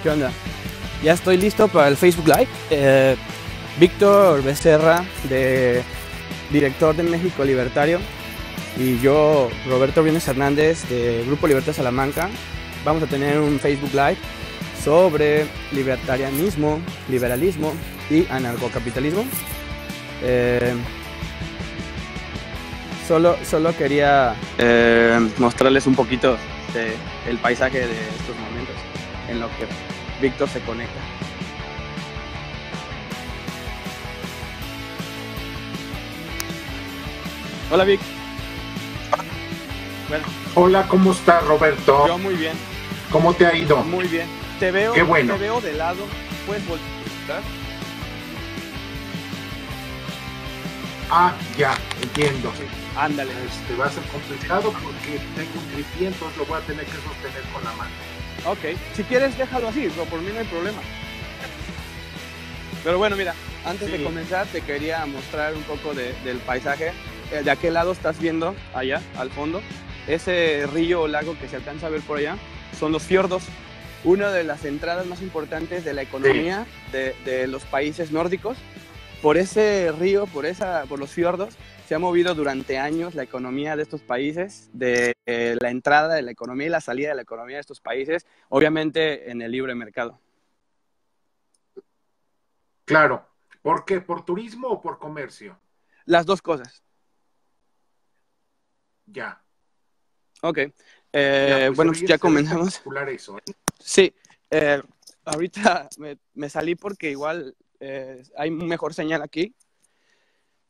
¿Qué onda? Ya estoy listo para el Facebook Live. Víctor Becerra, director de México Libertario, y yo, Roberto Briones Hernández, de Grupo Libertad Salamanca, vamos a tener un Facebook Live sobre libertarianismo, liberalismo y anarcocapitalismo. Solo quería mostrarles un poquito del paisaje de estos momentos en lo que Víctor se conecta. Hola, Vic. Bueno, hola, ¿cómo estás, Roberto? yo muy bien. ¿Cómo te ha ido? Muy bien. Te veo, Qué bueno. Te veo de lado. ¿Puedes voltear? Ah, ya, entiendo. Sí. Ándale. Va a ser complicado porque tengo un tripié, entonces lo voy a tener que sostener con la mano. Ok. Si quieres, déjalo así. Por mí no hay problema. Pero bueno, mira, antes de comenzar, te quería mostrar un poco del paisaje. De aquel lado estás viendo, allá, al fondo, ese río o lago que se alcanza a ver por allá, son los fiordos. Una de las entradas más importantes de la economía de los países nórdicos. Por ese río, por los fiordos, se ha movido durante años la economía de estos países, de la entrada de la economía y la salida de la economía de estos países, obviamente en el libre mercado. Claro. ¿Por qué? ¿Por turismo o por comercio? Las dos cosas. Ya. Ok. Pues bueno, ya comenzamos. espectacular eso, ¿eh? Sí. Ahorita me salí porque igual hay mejor señal aquí.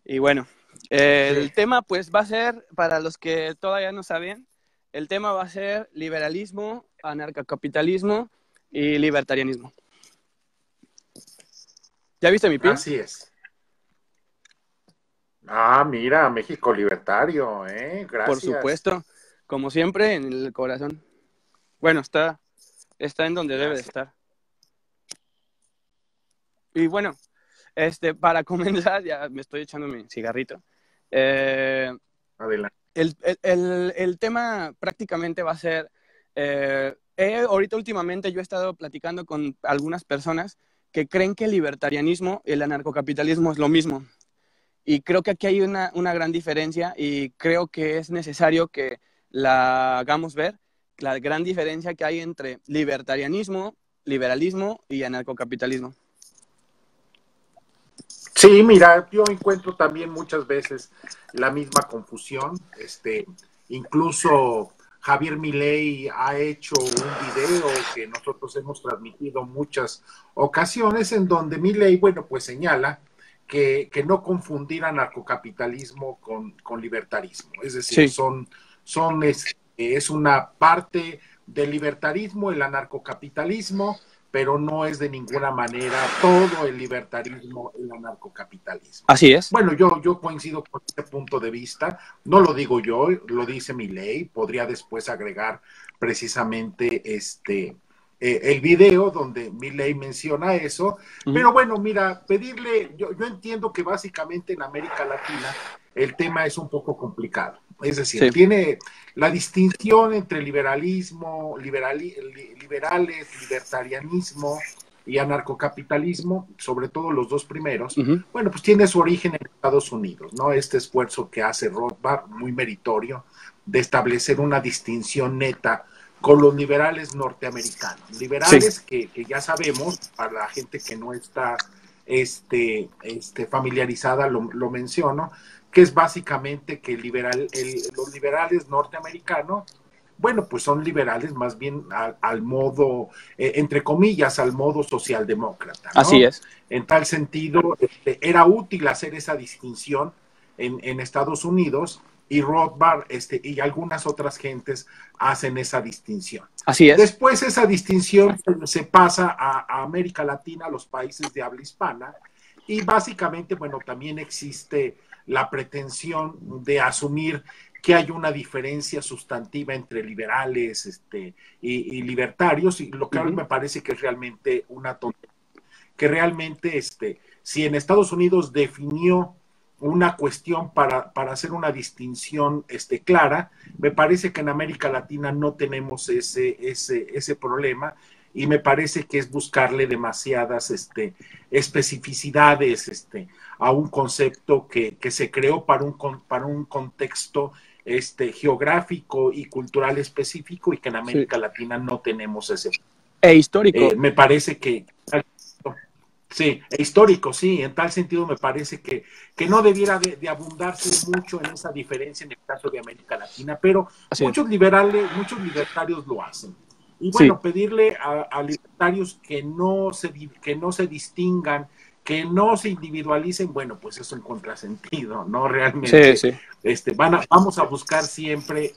Y bueno, el tema pues va a ser, para los que todavía no saben, el tema va a ser liberalismo, anarcocapitalismo y libertarianismo. ¿Ya viste mi pin? Así es. Ah, mira, México Libertario, ¿eh? Gracias. Por supuesto, como siempre, en el corazón. Bueno, está en donde debe de estar. Y bueno, para comenzar, ya me estoy echando mi cigarrito. Adelante. El tema prácticamente va a ser, ahorita últimamente yo he estado platicando con algunas personas que creen que el libertarianismo y el anarcocapitalismo es lo mismo. Y creo que aquí hay una gran diferencia y creo que es necesario que la hagamos ver, la gran diferencia que hay entre libertarianismo, liberalismo y anarcocapitalismo. Sí, mira, yo encuentro también muchas veces la misma confusión. Incluso Javier Milei ha hecho un video que nosotros hemos transmitido muchas ocasiones en donde Milei, bueno, pues señala que no confundir anarcocapitalismo con libertarismo. Es decir, Sí. es una parte del libertarismo, el anarcocapitalismo, pero no es de ninguna manera todo el libertarismo, el anarcocapitalismo. Así es. Bueno, yo coincido con este punto de vista, no lo digo yo, lo dice Milei, podría después agregar precisamente el video donde Milei menciona eso, pero bueno, mira, yo entiendo que básicamente en América Latina el tema es un poco complicado, es decir, tiene la distinción entre liberalismo, liberales, libertarianismo y anarcocapitalismo, sobre todo los dos primeros, bueno, pues tiene su origen en Estados Unidos, ¿no? Este esfuerzo que hace Rothbard, muy meritorio, de establecer una distinción neta con los liberales norteamericanos. Liberales que ya sabemos, para la gente que no está familiarizada, lo menciono, que es básicamente que los liberales norteamericanos, bueno, pues son liberales más bien al modo, entre comillas, al modo socialdemócrata, ¿no? Así es. En tal sentido, era útil hacer esa distinción en Estados Unidos, y Rothbard y algunas otras gentes hacen esa distinción. Así es. Después esa distinción se pasa a América Latina, a los países de habla hispana, y básicamente, bueno, también existe la pretensión de asumir que hay una diferencia sustantiva entre liberales y libertarios, y lo que a mí me parece que es realmente una tontería, que realmente si en Estados Unidos definió una cuestión para hacer una distinción clara, me parece que en América Latina no tenemos ese problema, y me parece que es buscarle demasiadas especificidades a un concepto que se creó para un contexto geográfico y cultural específico y que en Sí. América Latina no tenemos ese. E histórico. Me parece que sí, histórico, sí, en tal sentido me parece que no debiera de abundarse mucho en esa diferencia en el caso de América Latina, pero Así es. muchos liberales, muchos libertarios lo hacen. Y Sí, bueno, pedirle a libertarios que no se distingan, que no se individualicen, bueno, pues eso es un contrasentido, ¿no? sí, Realmente sí. vamos a buscar siempre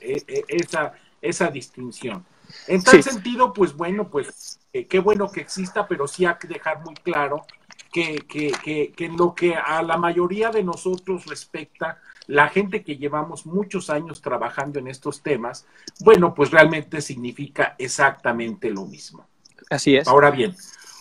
esa distinción. En tal Sí, sentido, pues bueno, pues qué bueno que exista, pero sí hay que dejar muy claro que en lo que a la mayoría de nosotros respecta, la gente que llevamos muchos años trabajando en estos temas, bueno, pues realmente significa exactamente lo mismo. así es. Ahora bien,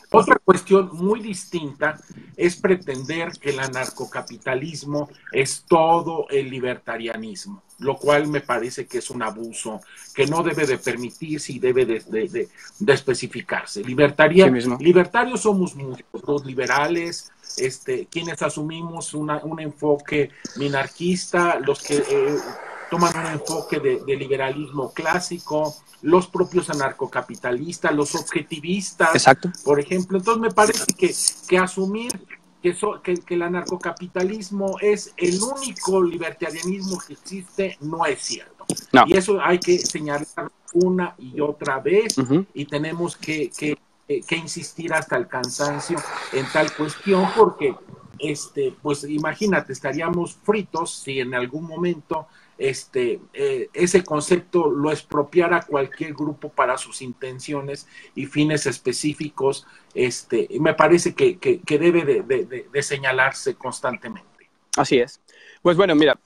otra cuestión muy distinta es pretender que el anarcocapitalismo es todo el libertarianismo, lo cual me parece que es un abuso que no debe de permitirse y debe de especificarse. Sí mismo. Libertarios somos muchos, los liberales, quienes asumimos un enfoque minarquista, los que toman un enfoque de liberalismo clásico, los propios anarcocapitalistas, los objetivistas, Exacto. por ejemplo. Entonces me parece que asumir que el anarcocapitalismo es el único libertarianismo que existe no es cierto. No. Y eso hay que señalar una y otra vez Ujú. y tenemos que insistir hasta el cansancio en tal cuestión porque pues imagínate, estaríamos fritos si en algún momento ese concepto lo expropiara cualquier grupo para sus intenciones y fines específicos, me parece que debe de señalarse constantemente. Así es. Pues bueno, mira,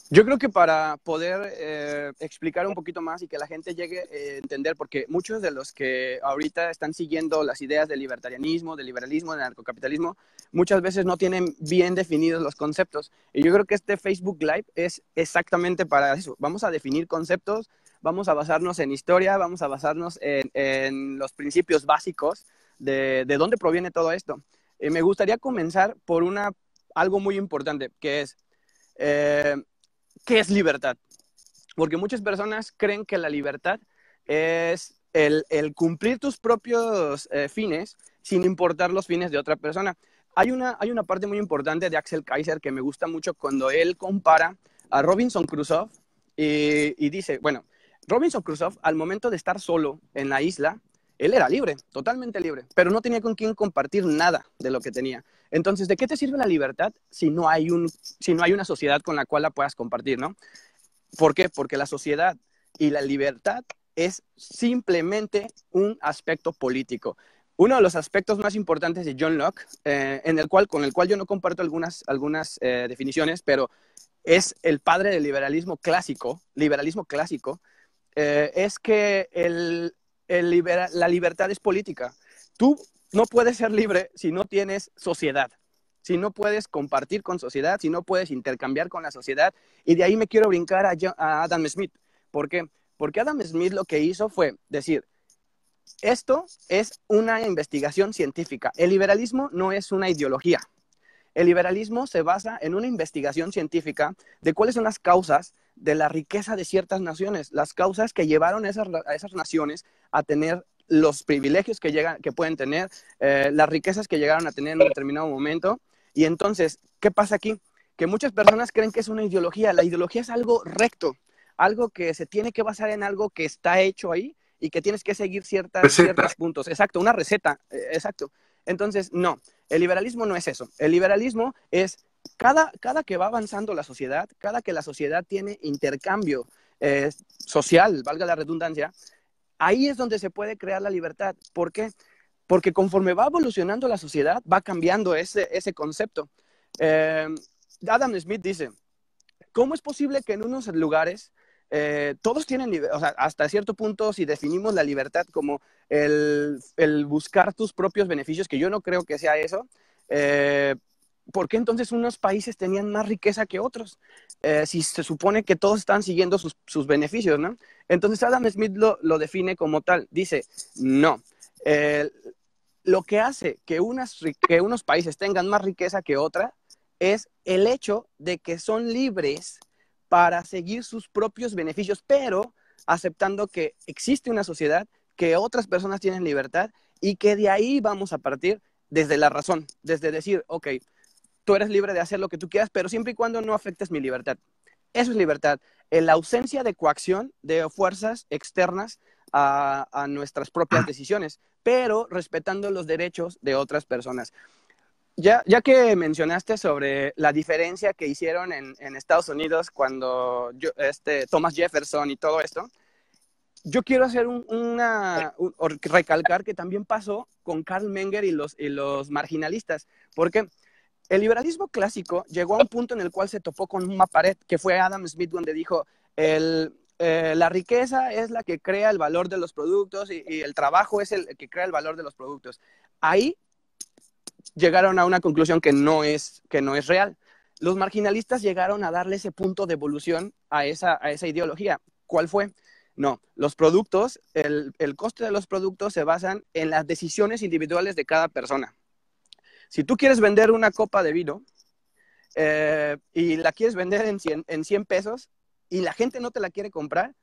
yo creo que para poder explicar un poquito más y que la gente llegue a entender, porque muchos de los que ahorita están siguiendo las ideas del libertarianismo, del liberalismo, del narcocapitalismo, muchas veces no tienen bien definidos los conceptos. Y yo creo que este Facebook Live es exactamente para eso. Vamos a definir conceptos, vamos a basarnos en historia, vamos a basarnos en los principios básicos de dónde proviene todo esto. Me gustaría comenzar por algo muy importante, que es... Eh, ¿qué es libertad? Porque muchas personas creen que la libertad es el cumplir tus propios fines sin importar los fines de otra persona. Hay una parte muy importante de Axel Kaiser que me gusta mucho cuando él compara a Robinson Crusoe y dice, bueno, Robinson Crusoe al momento de estar solo en la isla, él era libre, totalmente libre, pero no tenía con quién compartir nada de lo que tenía. Entonces, ¿de qué te sirve la libertad si no hay una sociedad con la cual la puedas compartir, ¿no? ¿Por qué? Porque la sociedad y la libertad es simplemente un aspecto político. Uno de los aspectos más importantes de John Locke, con el cual yo no comparto algunas definiciones, pero es el padre del liberalismo clásico, es que la libertad es política. Tú no puedes ser libre si no tienes sociedad, si no puedes compartir con sociedad, si no puedes intercambiar con la sociedad. Y de ahí me quiero brincar a Adam Smith. ¿Por qué? Porque Adam Smith lo que hizo fue decir, esto es una investigación científica. El liberalismo no es una ideología. El liberalismo se basa en una investigación científica de cuáles son las causas de la riqueza de ciertas naciones, las causas que llevaron a esas naciones a tener los privilegios que pueden tener, las riquezas que llegaron a tener en un determinado momento. Y entonces, ¿qué pasa aquí? Que muchas personas creen que es una ideología. La ideología es algo recto, algo que se tiene que basar en algo que está hecho ahí y que tienes que seguir ciertos puntos. Exacto, una receta, exacto. Entonces, no, el liberalismo no es eso. El liberalismo es cada que va avanzando la sociedad, cada que la sociedad tiene intercambio social, valga la redundancia, ahí es donde se puede crear la libertad. ¿Por qué? Porque conforme va evolucionando la sociedad, va cambiando ese concepto. Adam Smith dice, ¿cómo es posible que en unos lugares todos tienen, o sea, hasta cierto punto, si definimos la libertad como el buscar tus propios beneficios, que yo no creo que sea eso, ¿por qué entonces unos países tenían más riqueza que otros? Si se supone que todos están siguiendo sus beneficios, ¿no? Entonces Adam Smith lo define como tal. Dice, no, Eh, lo que hace que unos países tengan más riqueza que otra es el hecho de que son libres para seguir sus propios beneficios, pero aceptando que existe una sociedad, que otras personas tienen libertad y que de ahí vamos a partir desde la razón, desde decir, ok, tú eres libre de hacer lo que tú quieras, pero siempre y cuando no afectes mi libertad. Eso es libertad. En la ausencia de coacción de fuerzas externas a nuestras propias decisiones, pero respetando los derechos de otras personas. Ya que mencionaste sobre la diferencia que hicieron en Estados Unidos cuando Thomas Jefferson y todo esto, yo quiero hacer recalcar que también pasó con Karl Menger y los marginalistas, porque el liberalismo clásico llegó a un punto en el cual se topó con una pared, que fue Adam Smith, donde dijo, la riqueza es la que crea el valor de los productos y el trabajo es el que crea el valor de los productos. Ahí llegaron a una conclusión que no es real. Los marginalistas llegaron a darle ese punto de evolución a esa ideología. ¿Cuál fue? No, los productos, el coste de los productos se basan en las decisiones individuales de cada persona. Si tú quieres vender una copa de vino y la quieres vender en 100 pesos y la gente no te la quiere comprar,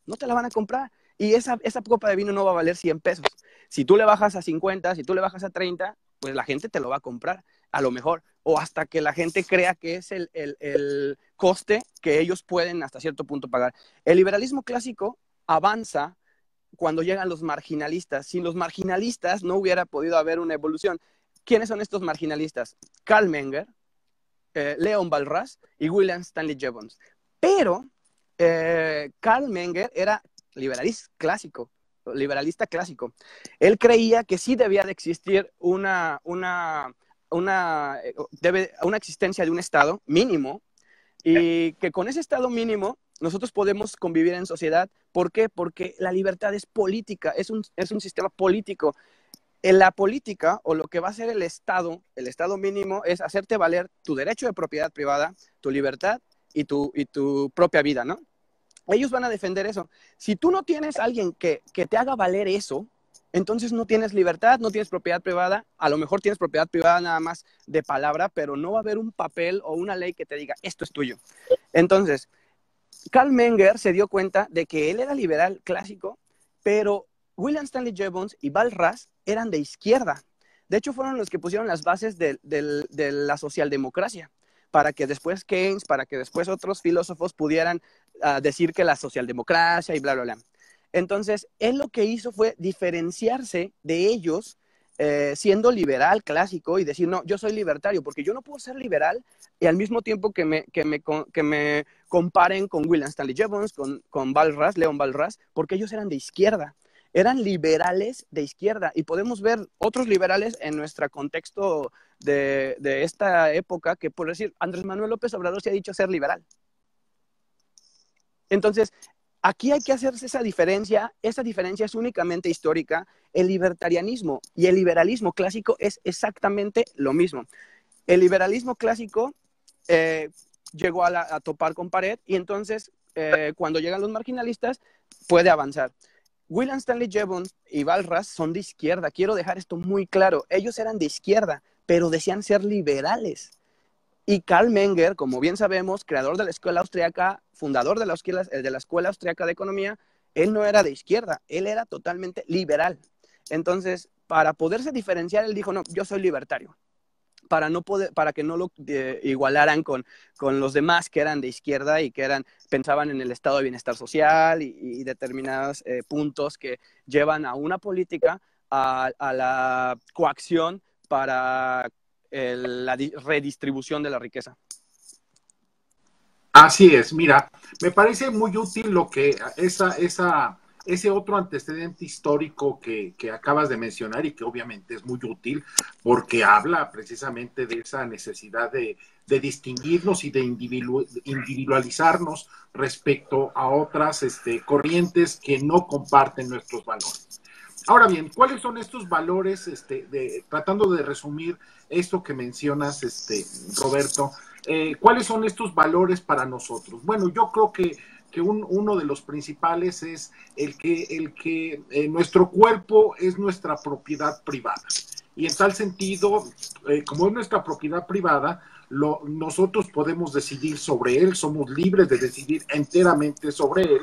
no te la van a comprar. Y esa copa de vino no va a valer 100 pesos. Si tú le bajas a 50, si tú le bajas a 30, pues la gente te lo va a comprar, a lo mejor. O hasta que la gente crea que es el coste que ellos pueden hasta cierto punto pagar. El liberalismo clásico avanza cuando llegan los marginalistas. Sin los marginalistas no hubiera podido haber una evolución. ¿Quiénes son estos marginalistas? Karl Menger, Leon Walras y William Stanley Jevons. Pero Karl Menger era liberalista clásico. Él creía que sí debía de existir una existencia de un Estado mínimo y que con ese Estado mínimo nosotros podemos convivir en sociedad. ¿Por qué? Porque la libertad es política, es un sistema político. En la política, o lo que va a hacer el Estado mínimo, es hacerte valer tu derecho de propiedad privada, tu libertad y tu propia vida, ¿no? Ellos van a defender eso. Si tú no tienes a alguien que te haga valer eso, entonces no tienes libertad, no tienes propiedad privada, a lo mejor tienes propiedad privada nada más de palabra, pero no va a haber un papel o una ley que te diga, esto es tuyo. Entonces, Karl Menger se dio cuenta de que él era liberal clásico, pero William Stanley Jevons y Walras eran de izquierda. De hecho, fueron los que pusieron las bases de la socialdemocracia, para que después Keynes, para que después otros filósofos pudieran decir que la socialdemocracia y bla, bla, bla. Entonces, él lo que hizo fue diferenciarse de ellos, siendo liberal clásico y decir, no, yo soy libertario, porque yo no puedo ser liberal y al mismo tiempo que me comparen con William Stanley Jevons, con Walras, Leon Walras, porque ellos eran de izquierda. Eran liberales de izquierda y podemos ver otros liberales en nuestro contexto de esta época que, por decir, Andrés Manuel López Obrador se ha dicho ser liberal. Entonces, aquí hay que hacerse esa diferencia es únicamente histórica. El libertarianismo y el liberalismo clásico es exactamente lo mismo. El liberalismo clásico llegó a topar con pared y entonces cuando llegan los marginalistas puede avanzar. William Stanley Jevons y Walras son de izquierda. Quiero dejar esto muy claro. Ellos eran de izquierda, pero decían ser liberales. Y Karl Menger, como bien sabemos, creador de la escuela austríaca, fundador de la escuela austríaca de economía, él no era de izquierda, él era totalmente liberal. Entonces, para poderse diferenciar, él dijo, no, yo soy libertario. Para que no lo igualaran con los demás que eran de izquierda y que pensaban en el estado de bienestar social y determinados puntos que llevan a una política a la coacción para la redistribución de la riqueza. Así es, mira, me parece muy útil lo que ese otro antecedente histórico que acabas de mencionar y que obviamente es muy útil porque habla precisamente de esa necesidad de distinguirnos y de individualizarnos respecto a otras corrientes que no comparten nuestros valores. Ahora bien, ¿cuáles son estos valores? Tratando de resumir esto que mencionas, Roberto, ¿cuáles son estos valores para nosotros? Bueno, yo creo que que uno de los principales es el que nuestro cuerpo es nuestra propiedad privada. Y en tal sentido, como es nuestra propiedad privada, nosotros podemos decidir sobre él, somos libres de decidir enteramente sobre él,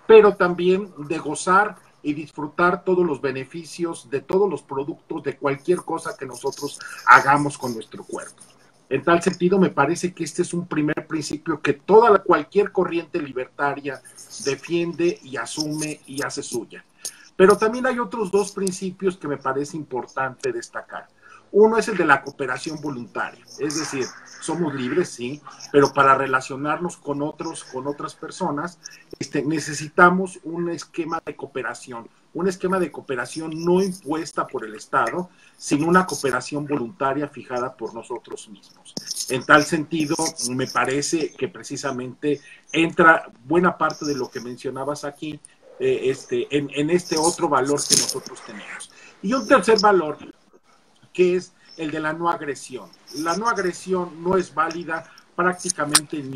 pero también de gozar y disfrutar todos los beneficios de todos los productos, de cualquier cosa que nosotros hagamos con nuestro cuerpo. En tal sentido, me parece que este es un primer principio que cualquier corriente libertaria defiende y asume y hace suya. Pero también hay otros dos principios que me parece importante destacar. Uno es el de la cooperación voluntaria, es decir, somos libres, sí, pero para relacionarnos con otras personas, necesitamos un esquema de cooperación no impuesta por el Estado, sino una cooperación voluntaria fijada por nosotros mismos. En tal sentido, me parece que precisamente entra buena parte de lo que mencionabas aquí, en este otro valor que nosotros tenemos. Y un tercer valor, que es el de la no agresión. La no agresión no es válida prácticamente en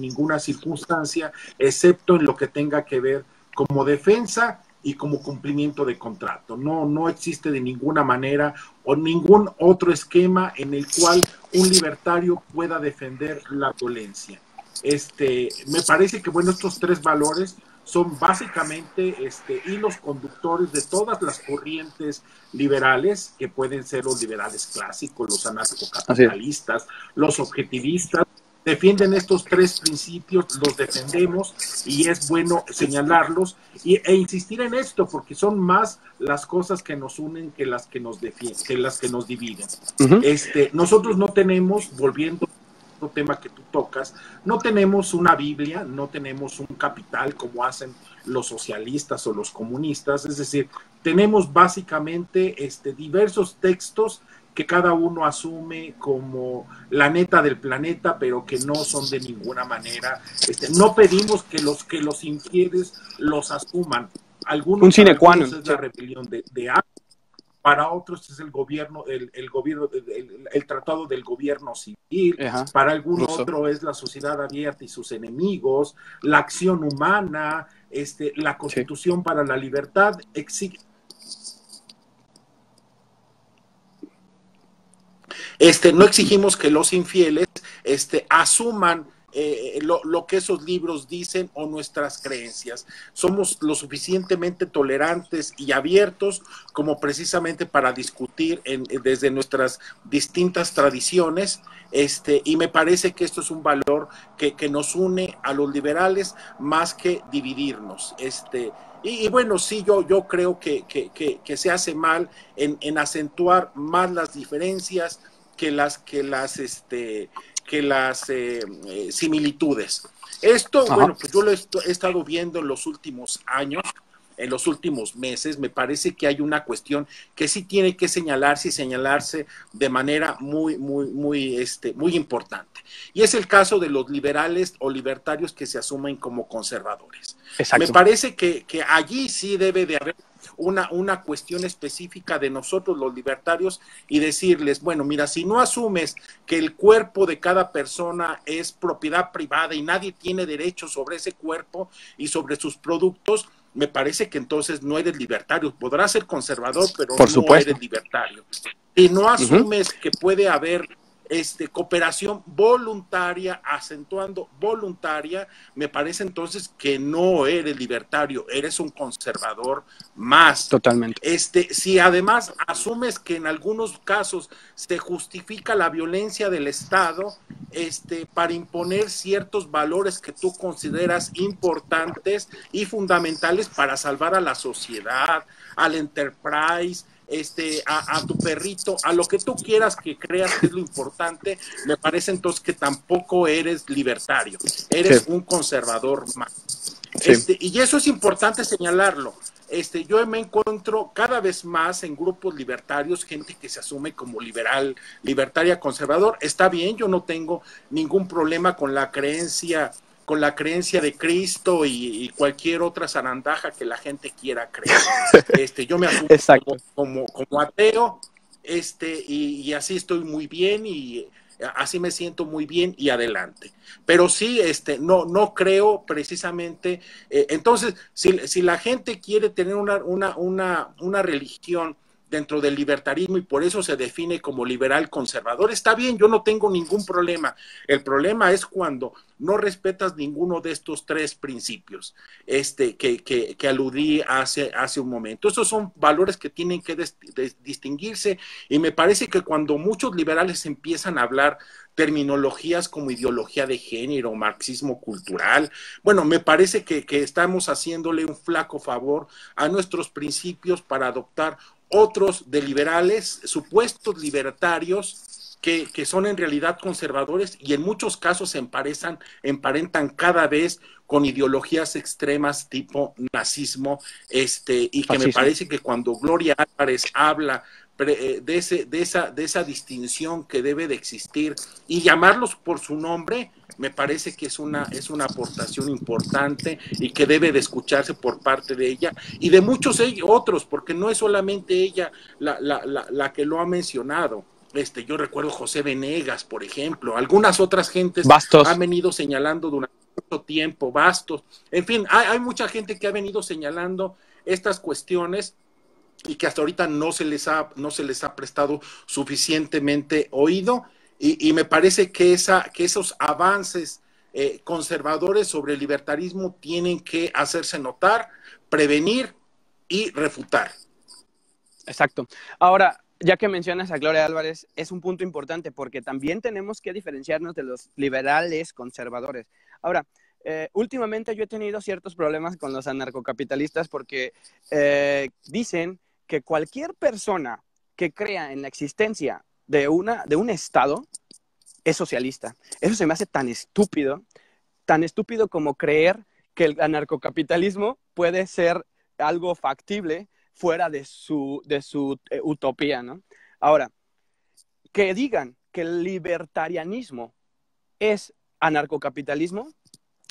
ninguna circunstancia, excepto en lo que tenga que ver como defensa y como cumplimiento de contrato. No existe de ninguna manera o ningún otro esquema en el cual un libertario pueda defender la violencia. Me parece que, bueno, estos tres valores son básicamente hilos conductores de todas las corrientes liberales, que pueden ser los liberales clásicos, los anarcocapitalistas, los objetivistas, defienden estos tres principios, los defendemos y es bueno señalarlos e insistir en esto, porque son más las cosas que nos unen que las que nos dividen. Uh-huh. Nosotros no tenemos, volviendo tema que tú tocas, no tenemos una Biblia, no tenemos un capital como hacen los socialistas o los comunistas, es decir, tenemos básicamente diversos textos que cada uno asume como la neta del planeta, pero que no son de ninguna manera, no pedimos que los infieles los asuman. Algunos, un sine qua non, es la rebelión de para otros es el gobierno, el tratado del gobierno civil, para algún otro es la sociedad abierta y sus enemigos, la acción humana, la Constitución para la libertad, no exigimos que los infieles asuman lo que esos libros dicen o nuestras creencias. Somos lo suficientemente tolerantes y abiertos como precisamente para discutir desde nuestras distintas tradiciones, y me parece que esto es un valor que nos une a los liberales más que dividirnos. Y bueno, sí, yo creo que se hace mal en acentuar más las diferencias que las similitudes. Esto, bueno, pues yo lo he estado viendo en los últimos años, en los últimos meses. Me parece que hay una cuestión que sí tiene que señalarse y señalarse de manera muy importante. Y es el caso de los liberales o libertarios que se asumen como conservadores. Exacto. Me parece que allí sí debe de haber una cuestión específica de nosotros los libertarios y decirles, bueno, mira, si no asumes que el cuerpo de cada persona es propiedad privada y nadie tiene derecho sobre ese cuerpo y sobre sus productos, me parece que entonces no eres libertario. Podrás ser conservador, pero no eres libertario. Si no asumes que puede haber cooperación voluntaria, acentuando voluntaria, me parece entonces que no eres libertario, eres un conservador más. Totalmente. Si además asumes que en algunos casos se justifica la violencia del Estado, para imponer ciertos valores que tú consideras importantes y fundamentales para salvar a la sociedad, al enterprise, a tu perrito, a lo que tú quieras que creas que es lo importante, me parece entonces que tampoco eres libertario, eres un conservador más. Y eso es importante señalarlo. Yo me encuentro cada vez más en grupos libertarios, gente que se asume como libertaria conservador. Está bien, yo no tengo ningún problema con la creencia de Cristo y cualquier otra zarandaja que la gente quiera creer. Yo me asumo como ateo, y así estoy muy bien, y así me siento muy bien y adelante. Pero sí, no creo precisamente, entonces, si la gente quiere tener una religión dentro del libertarismo y por eso se define como liberal conservador, está bien, yo no tengo ningún problema. El problema es cuando no respetas ninguno de estos tres principios que aludí hace un momento. Esos son valores que tienen que distinguirse y me parece que cuando muchos liberales empiezan a hablar terminologías como ideología de género, marxismo cultural, bueno, me parece que estamos haciéndole un flaco favor a nuestros principios para adoptar otros de liberales, supuestos libertarios, que son en realidad conservadores y en muchos casos se emparentan cada vez con ideologías extremas tipo nazismo, y que Fascismo. me parece que cuando Gloria Álvarez habla de esa distinción que debe de existir y llamarlos por su nombre, me parece que es una aportación importante y que debe de escucharse por parte de ella y de muchos otros, porque no es solamente ella la que lo ha mencionado. Yo recuerdo José Venegas, por ejemplo, algunas otras gentes Bastos. han venido señalando durante mucho tiempo, Bastos, en fin, hay mucha gente que ha venido señalando estas cuestiones y que hasta ahorita no se les ha prestado suficientemente oído y me parece que esos avances conservadores sobre el libertarismo tienen que hacerse notar, prevenir y refutar. Exacto. Ahora, ya que mencionas a Gloria Álvarez, es un punto importante porque también tenemos que diferenciarnos de los liberales conservadores. Ahora, últimamente yo he tenido ciertos problemas con los anarcocapitalistas porque dicen que cualquier persona que crea en la existencia de un Estado es socialista. Eso se me hace tan estúpido como creer que el anarcocapitalismo puede ser algo factible fuera de su utopía, ¿no? Ahora, que digan que el libertarianismo es anarcocapitalismo,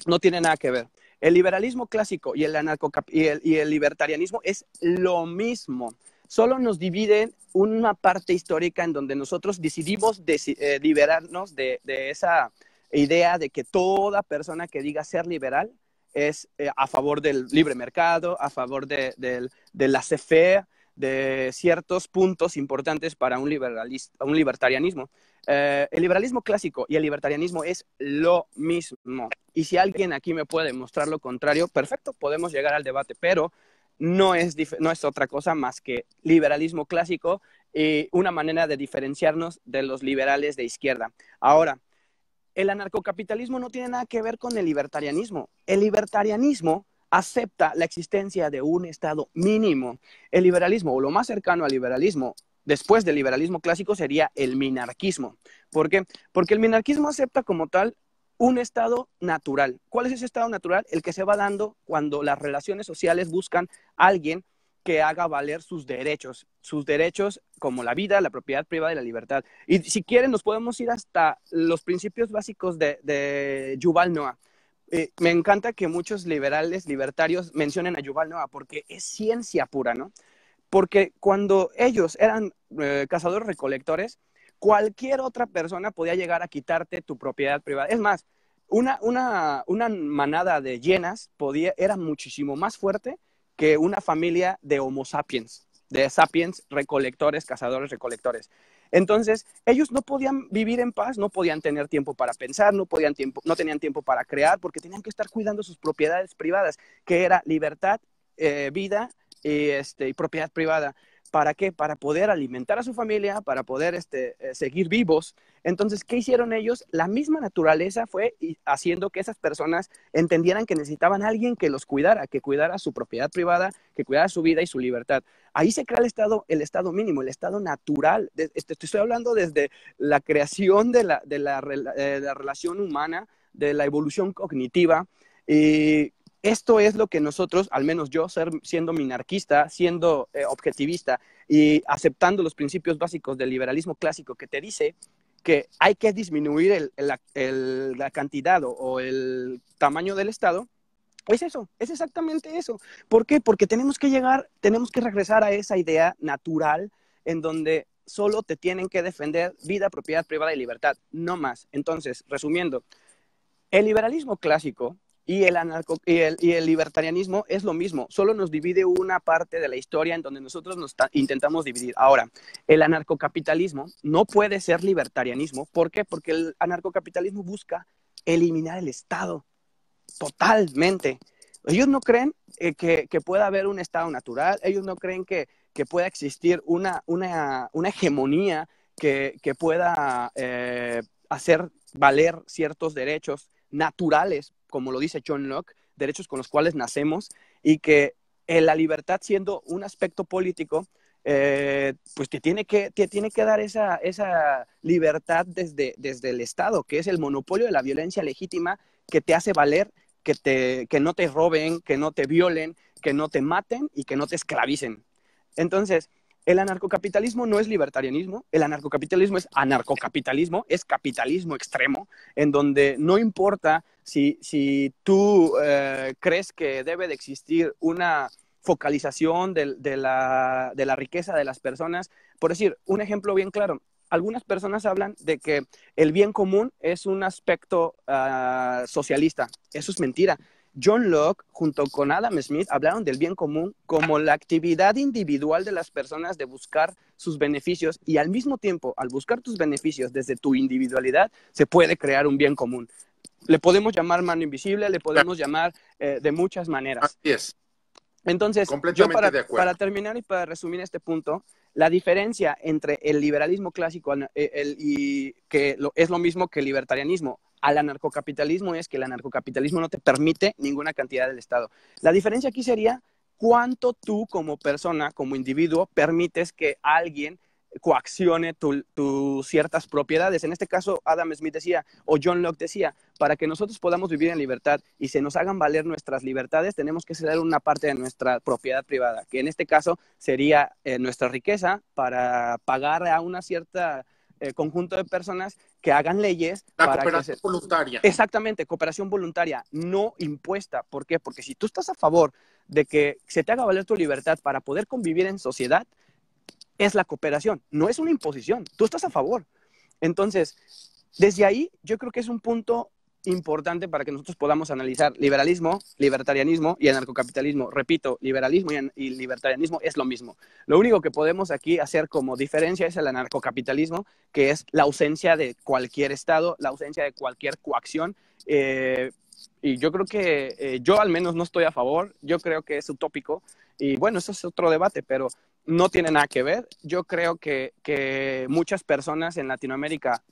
no tiene nada que ver. El liberalismo clásico y el libertarianismo es lo mismo. Solo nos dividen una parte histórica en donde nosotros decidimos liberarnos de esa idea de que toda persona que diga ser liberal es a favor del libre mercado, a favor de laissez-faire, de ciertos puntos importantes para un libertarianismo. El liberalismo clásico y el libertarianismo es lo mismo. Y si alguien aquí me puede mostrar lo contrario, perfecto, podemos llegar al debate, pero no es otra cosa más que liberalismo clásico y una manera de diferenciarnos de los liberales de izquierda. Ahora, el anarcocapitalismo no tiene nada que ver con el libertarianismo. El libertarianismo acepta la existencia de un Estado mínimo. El liberalismo, o lo más cercano al liberalismo, después del liberalismo clásico, sería el minarquismo. ¿Por qué? Porque el minarquismo acepta como tal un estado natural. ¿Cuál es ese estado natural? El que se va dando cuando las relaciones sociales buscan a alguien que haga valer sus derechos como la vida, la propiedad privada y la libertad. Y si quieren, nos podemos ir hasta los principios básicos de Yuval Noah. Me encanta que muchos libertarios mencionen a Yuval Noah porque es ciencia pura, ¿no? Porque cuando ellos eran cazadores-recolectores, cualquier otra persona podía llegar a quitarte tu propiedad privada. Es más, una manada de hienas era muchísimo más fuerte que una familia de Homo sapiens, de sapiens recolectores, cazadores recolectores. Entonces, ellos no podían vivir en paz, no podían tener tiempo para pensar, no tenían tiempo para crear, porque tenían que estar cuidando sus propiedades privadas, que era libertad, vida y propiedad privada. ¿Para qué? Para poder alimentar a su familia, para poder seguir vivos. Entonces, ¿qué hicieron ellos? La misma naturaleza fue haciendo que esas personas entendieran que necesitaban a alguien que los cuidara, que cuidara su propiedad privada, que cuidara su vida y su libertad. Ahí se crea el estado mínimo, el estado natural. Te estoy hablando desde la creación de la relación humana, de la evolución cognitiva. Esto es lo que nosotros, al menos yo, siendo minarquista, siendo objetivista y aceptando los principios básicos del liberalismo clásico que te dice que hay que disminuir la cantidad o el tamaño del Estado, es eso, es exactamente eso. ¿Por qué? Porque tenemos que regresar a esa idea natural en donde solo te tienen que defender vida, propiedad privada y libertad, no más. Entonces, resumiendo, el liberalismo clásico y el libertarianismo es lo mismo, solo nos divide una parte de la historia en donde nosotros intentamos dividir. Ahora, el anarcocapitalismo no puede ser libertarianismo. ¿Por qué? Porque el anarcocapitalismo busca eliminar el Estado totalmente. Ellos no creen que pueda haber un Estado natural, ellos no creen que pueda existir una hegemonía que pueda hacer valer ciertos derechos naturales, como lo dice John Locke, derechos con los cuales nacemos, y que la libertad, siendo un aspecto político, pues te tiene que dar esa libertad desde el Estado, que es el monopolio de la violencia legítima que te hace valer, que no te roben, que no te violen, que no te maten y que no te esclavicen. Entonces, el anarcocapitalismo no es libertarianismo, el anarcocapitalismo es anarcocapitalismo, es capitalismo extremo, en donde no importa si tú crees que debe de existir una focalización de la riqueza de las personas. Por decir, un ejemplo bien claro, algunas personas hablan de que el bien común es un aspecto socialista. Eso es mentira. John Locke, junto con Adam Smith, hablaron del bien común como la actividad individual de las personas de buscar sus beneficios, y al mismo tiempo, al buscar tus beneficios desde tu individualidad, se puede crear un bien común. Le podemos llamar mano invisible, le podemos llamar de muchas maneras. Así es. Entonces, yo para terminar y para resumir este punto, la diferencia entre el liberalismo clásico y que es lo mismo que el libertarianismo al anarcocapitalismo es que el anarcocapitalismo no te permite ninguna cantidad del Estado. La diferencia aquí sería cuánto tú como persona, como individuo, permites que alguien coaccione tus ciertas propiedades. En este caso, Adam Smith decía, o John Locke decía, para que nosotros podamos vivir en libertad y se nos hagan valer nuestras libertades, tenemos que ceder una parte de nuestra propiedad privada, que en este caso sería nuestra riqueza, para pagar a una cierta conjunto de personas que hagan leyes. La cooperación voluntaria. Exactamente, cooperación voluntaria, no impuesta. ¿Por qué? Porque si tú estás a favor de que se te haga valer tu libertad para poder convivir en sociedad, es la cooperación, no es una imposición, tú estás a favor. Entonces, desde ahí yo creo que es un punto importante para que nosotros podamos analizar liberalismo, libertarianismo y anarcocapitalismo. Repito, liberalismo y libertarianismo es lo mismo. Lo único que podemos aquí hacer como diferencia es el anarcocapitalismo, que es la ausencia de cualquier Estado, la ausencia de cualquier coacción. Y yo creo que yo al menos no estoy a favor, yo creo que es utópico, y bueno, eso es otro debate, pero no tiene nada que ver. Yo creo que muchas personas en Latinoamérica,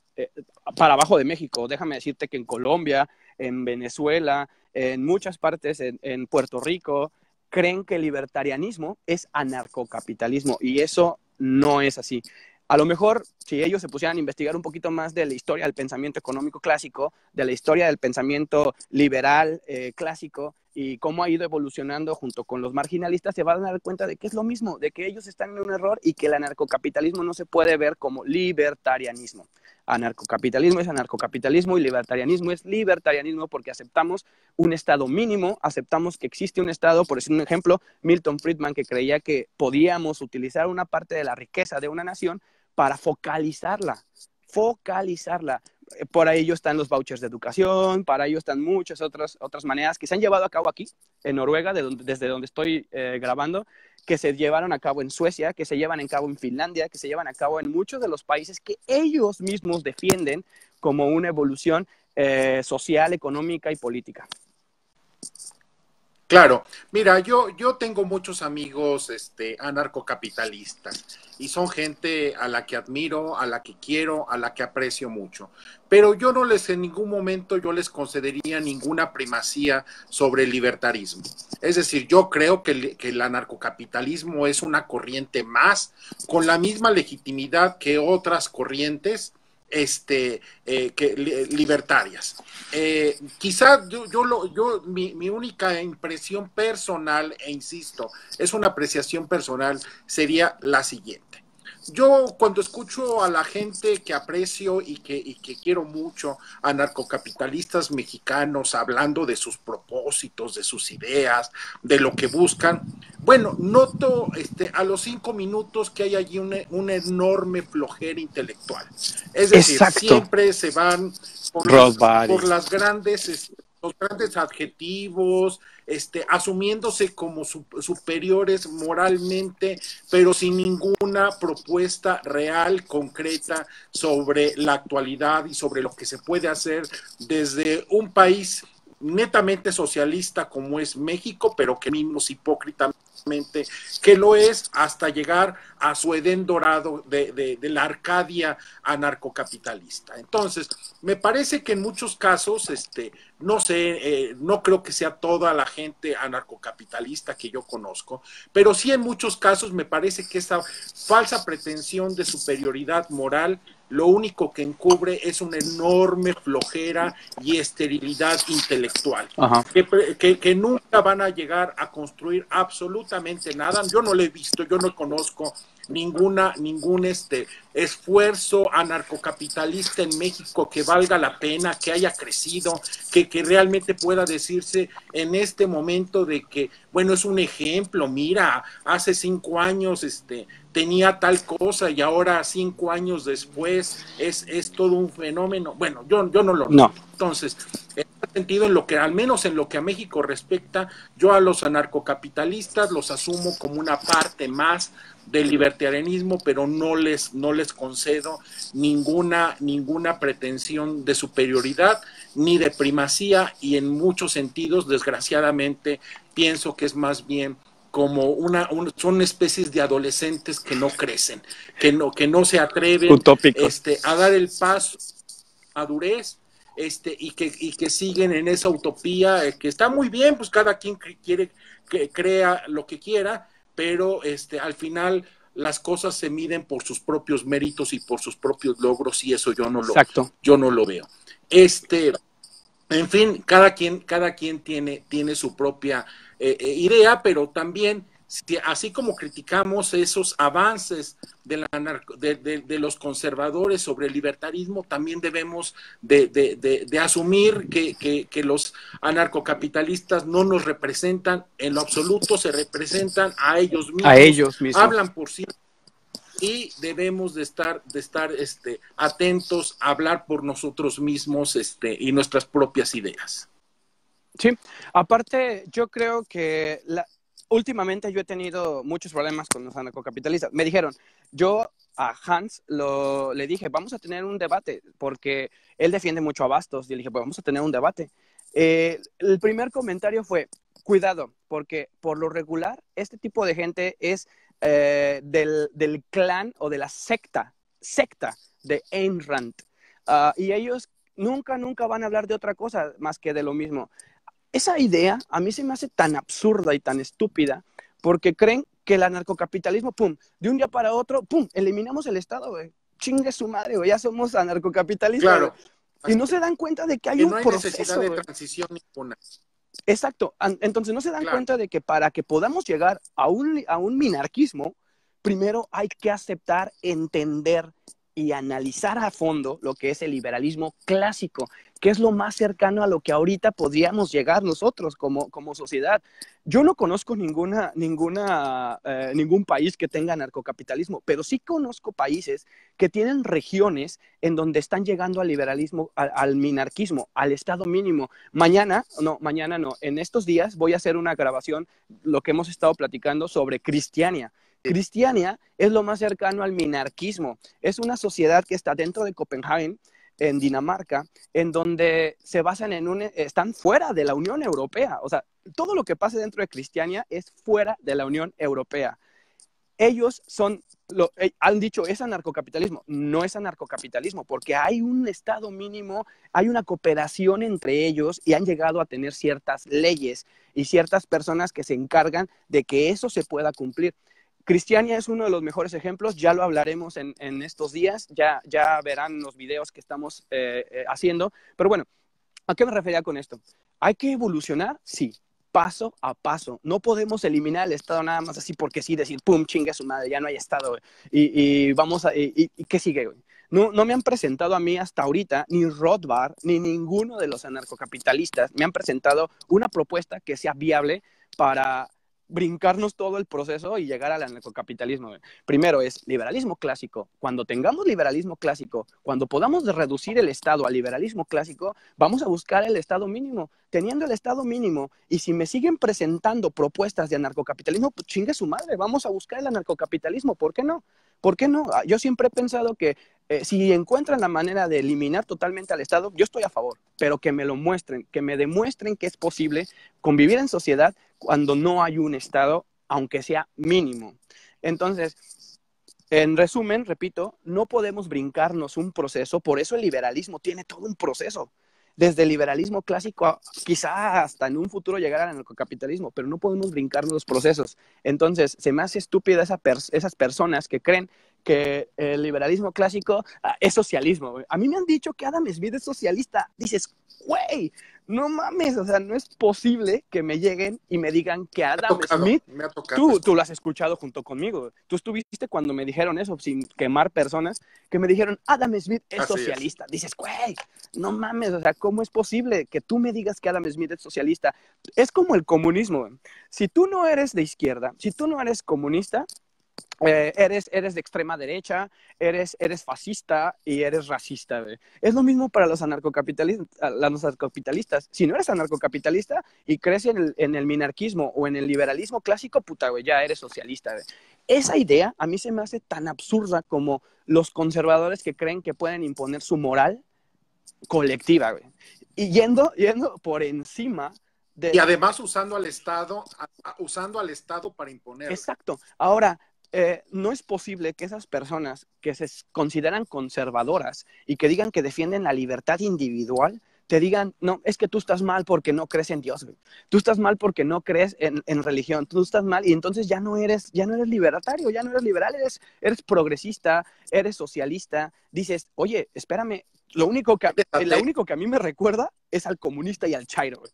para abajo de México, déjame decirte que en Colombia, en Venezuela, en muchas partes, en Puerto Rico, creen que el libertarianismo es anarcocapitalismo, y eso no es así. A lo mejor, si ellos se pusieran a investigar un poquito más de la historia del pensamiento económico clásico, de la historia del pensamiento liberal clásico, y cómo ha ido evolucionando junto con los marginalistas, se van a dar cuenta de que es lo mismo, de que ellos están en un error y que el anarcocapitalismo no se puede ver como libertarianismo. Anarcocapitalismo es anarcocapitalismo y libertarianismo es libertarianismo, porque aceptamos un Estado mínimo, aceptamos que existe un Estado. Por decir un ejemplo, Milton Friedman, que creía que podíamos utilizar una parte de la riqueza de una nación para focalizarla. Por ello están los vouchers de educación, para ello están muchas otras maneras que se han llevado a cabo aquí, en Noruega, desde donde estoy grabando, que se llevaron a cabo en Suecia, que se llevan a cabo en Finlandia, que se llevan a cabo en muchos de los países que ellos mismos defienden como una evolución social, económica y política. Claro, mira, yo tengo muchos amigos anarcocapitalistas, y son gente a la que admiro, a la que quiero, a la que aprecio mucho, pero yo no les, en ningún momento yo les concedería ninguna primacía sobre el libertarismo. Es decir, yo creo que el anarcocapitalismo es una corriente más, con la misma legitimidad que otras corrientes libertarias. Quizá mi única impresión personal, e insisto, es una apreciación personal, sería la siguiente. Yo cuando escucho a la gente que aprecio y que quiero mucho, a narcocapitalistas mexicanos hablando de sus propósitos, de sus ideas, de lo que buscan, bueno, noto a los 5 minutos que hay allí una enorme flojera intelectual. Es decir, Exacto. siempre se van por las grandes, los grandes adjetivos, asumiéndose como superiores moralmente, pero sin ninguna propuesta real, concreta, sobre la actualidad y sobre lo que se puede hacer desde un país netamente socialista como es México, pero que mismos hipócritamente que lo es, hasta llegar a su Edén dorado de la Arcadia anarcocapitalista. Entonces, me parece que en muchos casos, no sé, no creo que sea toda la gente anarcocapitalista que yo conozco, pero sí en muchos casos me parece que esa falsa pretensión de superioridad moral lo único que encubre es una enorme flojera y esterilidad intelectual, que nunca van a llegar a construir absolutamente nada. Yo no lo he visto, yo no conozco ningún esfuerzo anarcocapitalista en México que valga la pena, que haya crecido, que realmente pueda decirse en este momento de que, bueno, es un ejemplo, mira, hace 5 años tenía tal cosa y ahora 5 años después es todo un fenómeno. Bueno, yo no lo No. noto. Entonces, en ese sentido, en lo que, al menos en lo que a México respecta, yo a los anarcocapitalistas los asumo como una parte más del libertarianismo, pero no les concedo ninguna pretensión de superioridad ni de primacía, y en muchos sentidos, desgraciadamente, pienso que es más bien como son especies de adolescentes que no crecen, que no se atreven a dar el paso a madurez, y que siguen en esa utopía, que está muy bien, pues cada quien quiere que crea lo que quiera, pero al final las cosas se miden por sus propios méritos y por sus propios logros, y eso yo no lo veo. En fin, cada quien tiene su propia idea, pero también, así como criticamos esos avances de los conservadores sobre el libertarismo, también debemos de asumir que los anarcocapitalistas no nos representan en lo absoluto, se representan a ellos mismos. Hablan por sí, y debemos de estar atentos a hablar por nosotros mismos, y nuestras propias ideas. Sí, aparte yo creo que últimamente yo he tenido muchos problemas con los anarcocapitalistas. Me dijeron, yo a Hans le dije, vamos a tener un debate, porque él defiende mucho a Bastos, y le dije, pues vamos a tener un debate. El primer comentario fue, cuidado, porque por lo regular este tipo de gente es del clan o de la secta de Ayn Rand. Y ellos nunca van a hablar de otra cosa más que de lo mismo. Esa idea a mí se me hace tan absurda y tan estúpida, porque creen que el anarcocapitalismo, pum, de un día para otro, pum, eliminamos el Estado, güey. Chingue su madre, güey, ya somos anarcocapitalistas. Claro. Y no se dan cuenta de que hay un proceso. Necesidad de transición ninguna. Exacto. Entonces no se dan cuenta de que para que podamos llegar a un minarquismo, primero hay que aceptar, entender y analizar a fondo lo que es el liberalismo clásico, que es lo más cercano a lo que ahorita podríamos llegar nosotros como sociedad. Yo no conozco ningún país que tenga narcocapitalismo, pero sí conozco países que tienen regiones en donde están llegando al liberalismo, al minarquismo, al estado mínimo. Mañana no, en estos días voy a hacer una grabación, lo que hemos estado platicando sobre Cristiania. Cristiania es lo más cercano al minarquismo. Es una sociedad que está dentro de Copenhague, en Dinamarca, en donde se basan están fuera de la Unión Europea. O sea, todo lo que pasa dentro de Cristiania es fuera de la Unión Europea. Ellos han dicho, es anarcocapitalismo. No es anarcocapitalismo, porque hay un estado mínimo, hay una cooperación entre ellos, y han llegado a tener ciertas leyes y ciertas personas que se encargan de que eso se pueda cumplir. Cristiania es uno de los mejores ejemplos, ya lo hablaremos en estos días, ya verán los videos que estamos haciendo, pero bueno, ¿a qué me refería con esto? ¿Hay que evolucionar? Sí. paso a paso. No podemos eliminar el Estado nada más así porque sí, decir, pum, chinga su madre, ya no hay Estado, güey. Y vamos a, y ¿qué sigue, güey? No me han presentado a mí hasta ahorita, ni Rothbard, ni ninguno de los anarcocapitalistas me han presentado una propuesta que sea viable para brincarnos todo el proceso y llegar al anarcocapitalismo. Primero es liberalismo clásico. Cuando tengamos liberalismo clásico, cuando podamos reducir el Estado al liberalismo clásico, vamos a buscar el Estado mínimo. Teniendo el Estado mínimo, y si me siguen presentando propuestas de anarcocapitalismo, pues chingue su madre, vamos a buscar el anarcocapitalismo. ¿Por qué no? ¿Por qué no? Yo siempre he pensado que si encuentran la manera de eliminar totalmente al Estado, yo estoy a favor, pero que me lo muestren, que me demuestren que es posible convivir en sociedad cuando no hay un Estado, aunque sea mínimo. Entonces, en resumen, repito, no podemos brincarnos un proceso, por eso el liberalismo tiene todo un proceso. Desde el liberalismo clásico, quizá hasta en un futuro llegar al anarcocapitalismo, pero no podemos brincarnos los procesos. Entonces, se me hace estúpida esas personas que creen que el liberalismo clásico es socialismo. Güey. A mí me han dicho que Adam Smith es socialista. Dices, güey, no mames, o sea, no es posible que me lleguen y me digan que Adam Smith, tú lo has escuchado junto conmigo. Tú estuviste cuando me dijeron eso, sin quemar personas, que me dijeron, Adam Smith es socialista. Dices, güey, no mames, o sea, ¿cómo es posible que tú me digas que Adam Smith es socialista? Es como el comunismo. Güey. Si tú no eres de izquierda, si tú no eres comunista, eres de extrema derecha, eres fascista y eres racista. Güey. Es lo mismo para los anarcocapitalistas. Si no eres anarcocapitalista y crees en el minarquismo o en el liberalismo clásico, puta, güey, ya eres socialista. Güey. Esa idea a mí se me hace tan absurda como los conservadores que creen que pueden imponer su moral colectiva. Güey. Y yendo por encima y además usando al Estado para imponer. Exacto. Ahora, no es posible que esas personas que se consideran conservadoras y que digan que defienden la libertad individual, te digan, no, es que tú estás mal porque no crees en Dios, güey. Tú estás mal porque no crees en religión, tú estás mal y entonces ya no eres libertario, ya no eres liberal, eres progresista, eres socialista. Dices, oye, espérame, lo único que a mí me recuerda es al comunista y al chairo, güey.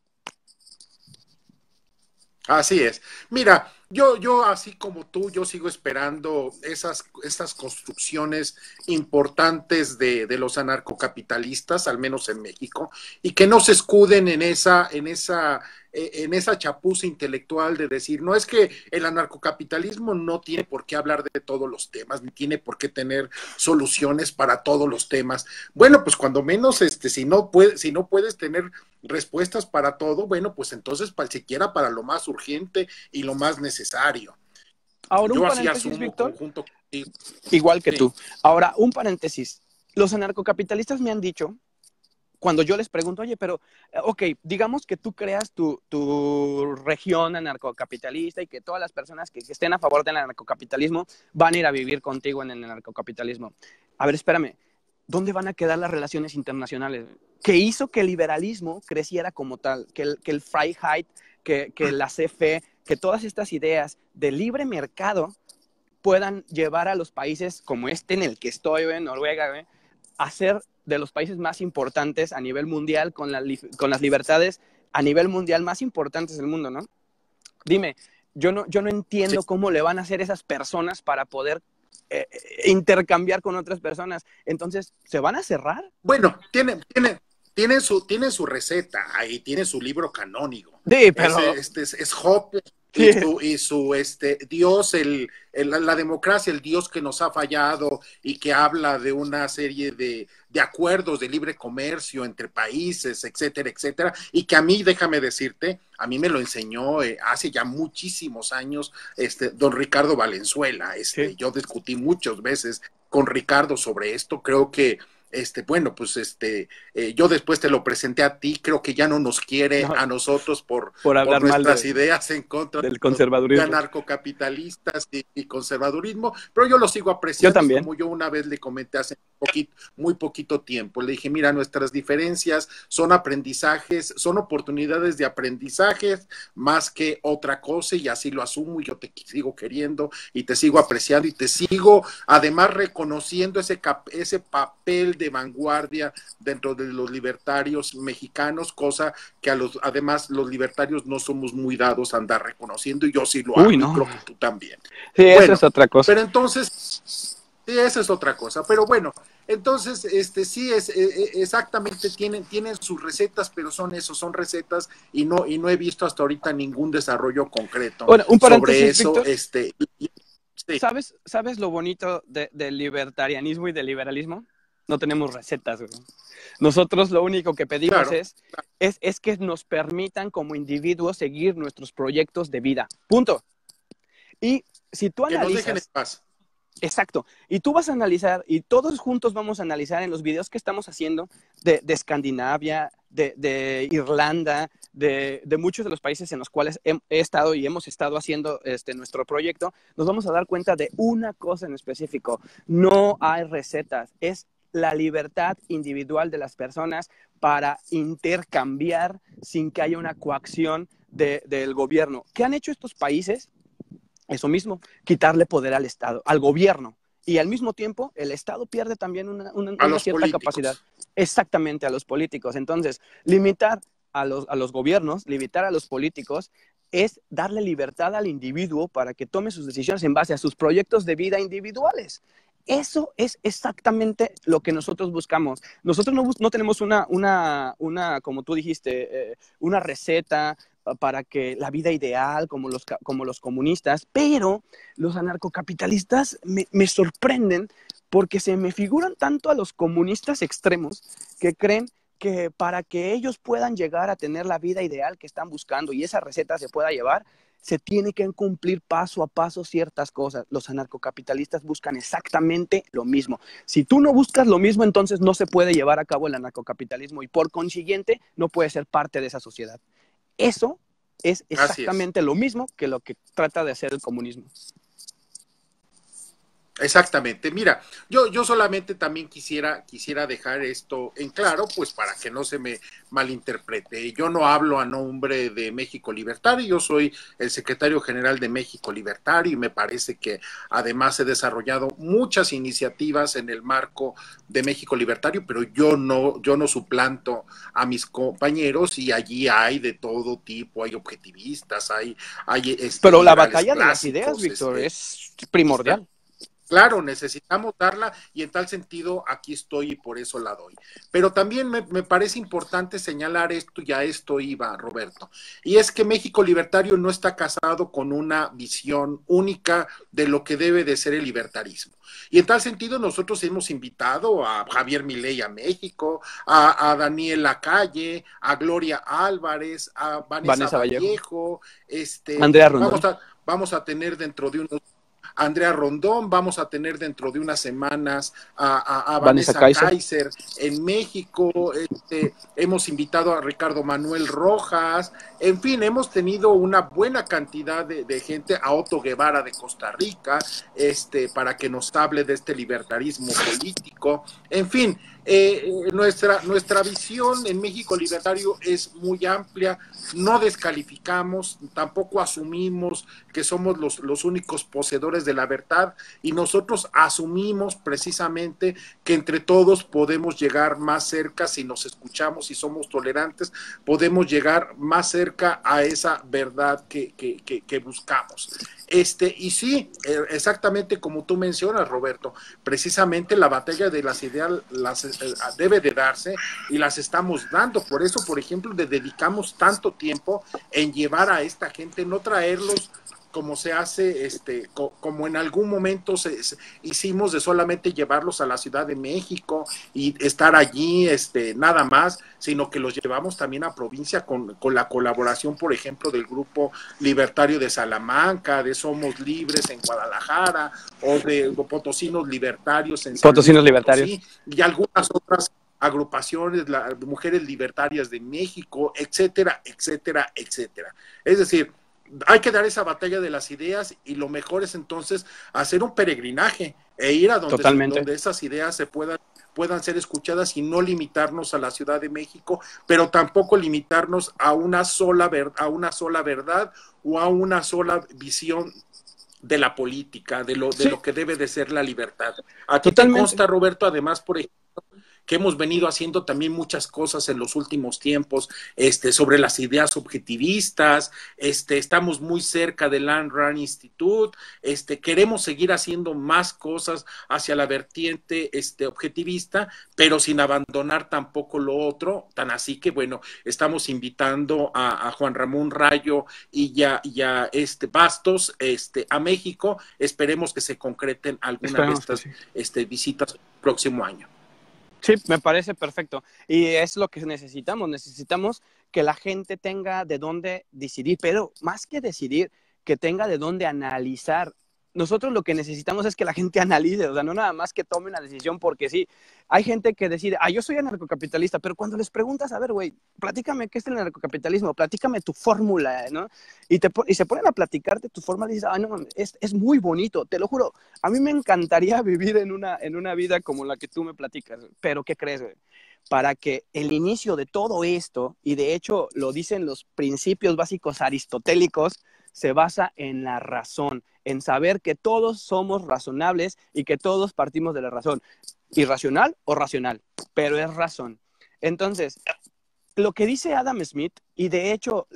Así es. Mira, yo así como tú, yo sigo esperando esas construcciones importantes de los anarcocapitalistas, al menos en México, y que no se escuden en esa chapuza intelectual de decir, no es que el anarcocapitalismo no tiene por qué hablar de todos los temas, ni tiene por qué tener soluciones para todos los temas. Bueno, pues cuando menos, si no puedes tener respuestas para todo, bueno, pues entonces siquiera para lo más urgente y lo más necesario. Ahora, un paréntesis, Víctor, igual que tú. Ahora, un paréntesis. Los anarcocapitalistas me han dicho, cuando yo les pregunto, oye, pero, ok, digamos que tú creas tu región anarcocapitalista y que todas las personas que estén a favor del anarcocapitalismo van a ir a vivir contigo en el anarcocapitalismo. A ver, espérame, ¿dónde van a quedar las relaciones internacionales? ¿Qué hizo que el liberalismo creciera como tal? Que el Freiheit, que la CFE, que todas estas ideas de libre mercado puedan llevar a los países como en el que estoy, en Noruega, a ser de los países más importantes a nivel mundial, con las libertades a nivel mundial más importantes del mundo, ¿no? Dime, yo no entiendo cómo le van a hacer esas personas para poder intercambiar con otras personas. Entonces, ¿se van a cerrar? Bueno, tienen su receta, ahí tiene su libro canónico. Sí, pero... Es Hobbes y su Dios, la democracia, el Dios que nos ha fallado y que habla de una serie de acuerdos de libre comercio entre países, etcétera, etcétera, y que a mí, déjame decirte, a mí me lo enseñó hace ya muchísimos años don Ricardo Valenzuela. Yo discutí muchas veces con Ricardo sobre esto, creo que bueno, pues yo después te lo presenté a ti, creo que ya no nos quiere a nosotros por hablar nuestras ideas en contra del conservadurismo, de anarcocapitalistas y conservadurismo, pero yo lo sigo apreciando. Yo también. Como yo una vez le comenté hace muy poquito tiempo, le dije, mira, nuestras diferencias son aprendizajes, son oportunidades de aprendizajes más que otra cosa, y así lo asumo, y yo te sigo queriendo y te sigo apreciando y te sigo además reconociendo ese papel de vanguardia dentro de los libertarios mexicanos, cosa que además los libertarios no somos muy dados a andar reconociendo, y yo sí lo hago, Uy, no. y creo que tú también. Sí, bueno, eso es otra cosa. Pero entonces, sí, esa es otra cosa, pero bueno, entonces, sí, exactamente, tienen sus recetas, pero son recetas, y no he visto hasta ahorita ningún desarrollo concreto Bueno, un sobre paréntesis, eso. Víctor. Sí. ¿Sabes lo bonito del libertarianismo y del liberalismo? No tenemos recetas, güey. Nosotros lo único que pedimos es que nos permitan como individuos seguir nuestros proyectos de vida. Punto. Y si tú analizas... Que nos dejen en paz. Exacto. Y tú vas a analizar, y todos juntos vamos a analizar en los videos que estamos haciendo de Escandinavia, de Irlanda, de muchos de los países en los cuales he estado y hemos estado haciendo nuestro proyecto, nos vamos a dar cuenta de una cosa en específico. No hay recetas. Es la libertad individual de las personas para intercambiar sin que haya una coacción del gobierno. ¿Qué han hecho estos países? Eso mismo, quitarle poder al Estado, al gobierno. Y al mismo tiempo, el Estado pierde también una cierta políticos. Capacidad. Exactamente, a los políticos. Entonces, limitar a los gobiernos, limitar a los políticos, es darle libertad al individuo para que tome sus decisiones en base a sus proyectos de vida individuales. Eso es exactamente lo que nosotros buscamos. Nosotros no tenemos como tú dijiste, una receta para que la vida ideal, como los comunistas, pero los anarcocapitalistas me sorprenden porque se me figuran tanto a los comunistas extremos que creen que para que ellos puedan llegar a tener la vida ideal que están buscando y esa receta se pueda llevar, se tiene que cumplir paso a paso ciertas cosas. Los anarcocapitalistas buscan exactamente lo mismo. Si tú no buscas lo mismo, entonces no se puede llevar a cabo el anarcocapitalismo y por consiguiente no puede ser parte de esa sociedad. Eso es exactamente lo mismo que lo que trata de hacer el comunismo. Exactamente. Mira, yo solamente también quisiera dejar esto en claro, pues para que no se me malinterprete. Yo no hablo a nombre de México Libertario, yo soy el secretario general de México Libertario y me parece que además he desarrollado muchas iniciativas en el marco de México Libertario, pero yo no suplanto a mis compañeros y allí hay de todo tipo, hay objetivistas, hay pero la batalla de las ideas, Víctor, es primordial. Claro, necesitamos darla y en tal sentido aquí estoy y por eso la doy. Pero también me parece importante señalar esto, y a esto iba Roberto, y es que México Libertario no está casado con una visión única de lo que debe de ser el libertarismo. Y en tal sentido nosotros hemos invitado a Javier Milei a México, a Daniel Lacalle, a Gloria Álvarez, a Vanessa Vallejo, Andrea Rondón. Vamos a tener dentro de unos Andrea Rondón, vamos a tener dentro de unas semanas a Vanessa Kaiser en México, hemos invitado a Ricardo Manuel Rojas, en fin, hemos tenido una buena cantidad de gente, a Otto Guevara de Costa Rica, para que nos hable de este libertarismo político, en fin, nuestra visión en México Libertario es muy amplia, no descalificamos, tampoco asumimos que somos los únicos poseedores de la verdad y nosotros asumimos precisamente que entre todos podemos llegar más cerca, si nos escuchamos y somos tolerantes, podemos llegar más cerca a esa verdad que buscamos. Y sí, exactamente como tú mencionas, Roberto, precisamente la batalla de las ideas debe de darse y las estamos dando. Por eso, por ejemplo, le dedicamos tanto tiempo en llevar a esta gente, no traerlos como se hace, como en algún momento hicimos de solamente llevarlos a la Ciudad de México y estar allí, nada más, sino que los llevamos también a provincia con la colaboración, por ejemplo, del Grupo Libertario de Salamanca, de Somos Libres en Guadalajara, o de Potosinos Libertarios en San Potosinos Libertarios. Y algunas otras agrupaciones, las mujeres libertarias de México, etcétera, etcétera, etcétera. Es decir, hay que dar esa batalla de las ideas y lo mejor es entonces hacer un peregrinaje e ir a donde esas ideas se puedan ser escuchadas y no limitarnos a la Ciudad de México, pero tampoco limitarnos a una sola verdad o a una sola visión de la política, de lo que debe de ser la libertad. Aquí te consta, Roberto, además, por ejemplo, que hemos venido haciendo también muchas cosas en los últimos tiempos, sobre las ideas objetivistas, estamos muy cerca del Land Grant Institute, queremos seguir haciendo más cosas hacia la vertiente objetivista, pero sin abandonar tampoco lo otro, tan así que bueno, estamos invitando a Juan Ramón Rayo y a Bastos a México. Esperemos que se concreten algunas de estas visitas el próximo año. Sí, me parece perfecto. Y es lo que necesitamos. Necesitamos que la gente tenga de dónde decidir, pero más que decidir, que tenga de dónde analizar. Nosotros lo que necesitamos es que la gente analice, o sea, no nada más que tome una decisión porque sí. Hay gente que decide, yo soy anarcocapitalista, pero cuando les preguntas, a ver, güey, platícame qué es el anarcocapitalismo, platícame tu fórmula, ¿no? Y se ponen a platicarte tu fórmula y dices, no, es muy bonito, te lo juro. A mí me encantaría vivir en una vida como la que tú me platicas, pero ¿qué crees, güey? Para que el inicio de todo esto, y de hecho lo dicen los principios básicos aristotélicos, se basa en la razón, en saber que todos somos razonables y que todos partimos de la razón. Irracional o racional, pero es razón. Entonces, lo que dice Adam Smith, y de hecho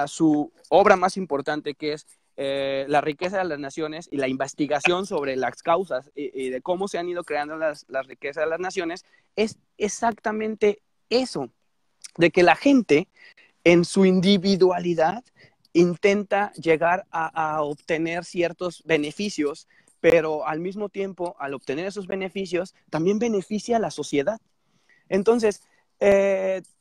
su obra más importante, que es La riqueza de las naciones y la investigación sobre las causas y de cómo se han ido creando las riquezas de las naciones, es exactamente eso, de que la gente en su individualidad intenta llegar a obtener ciertos beneficios, pero al mismo tiempo, al obtener esos beneficios, también beneficia a la sociedad. Entonces,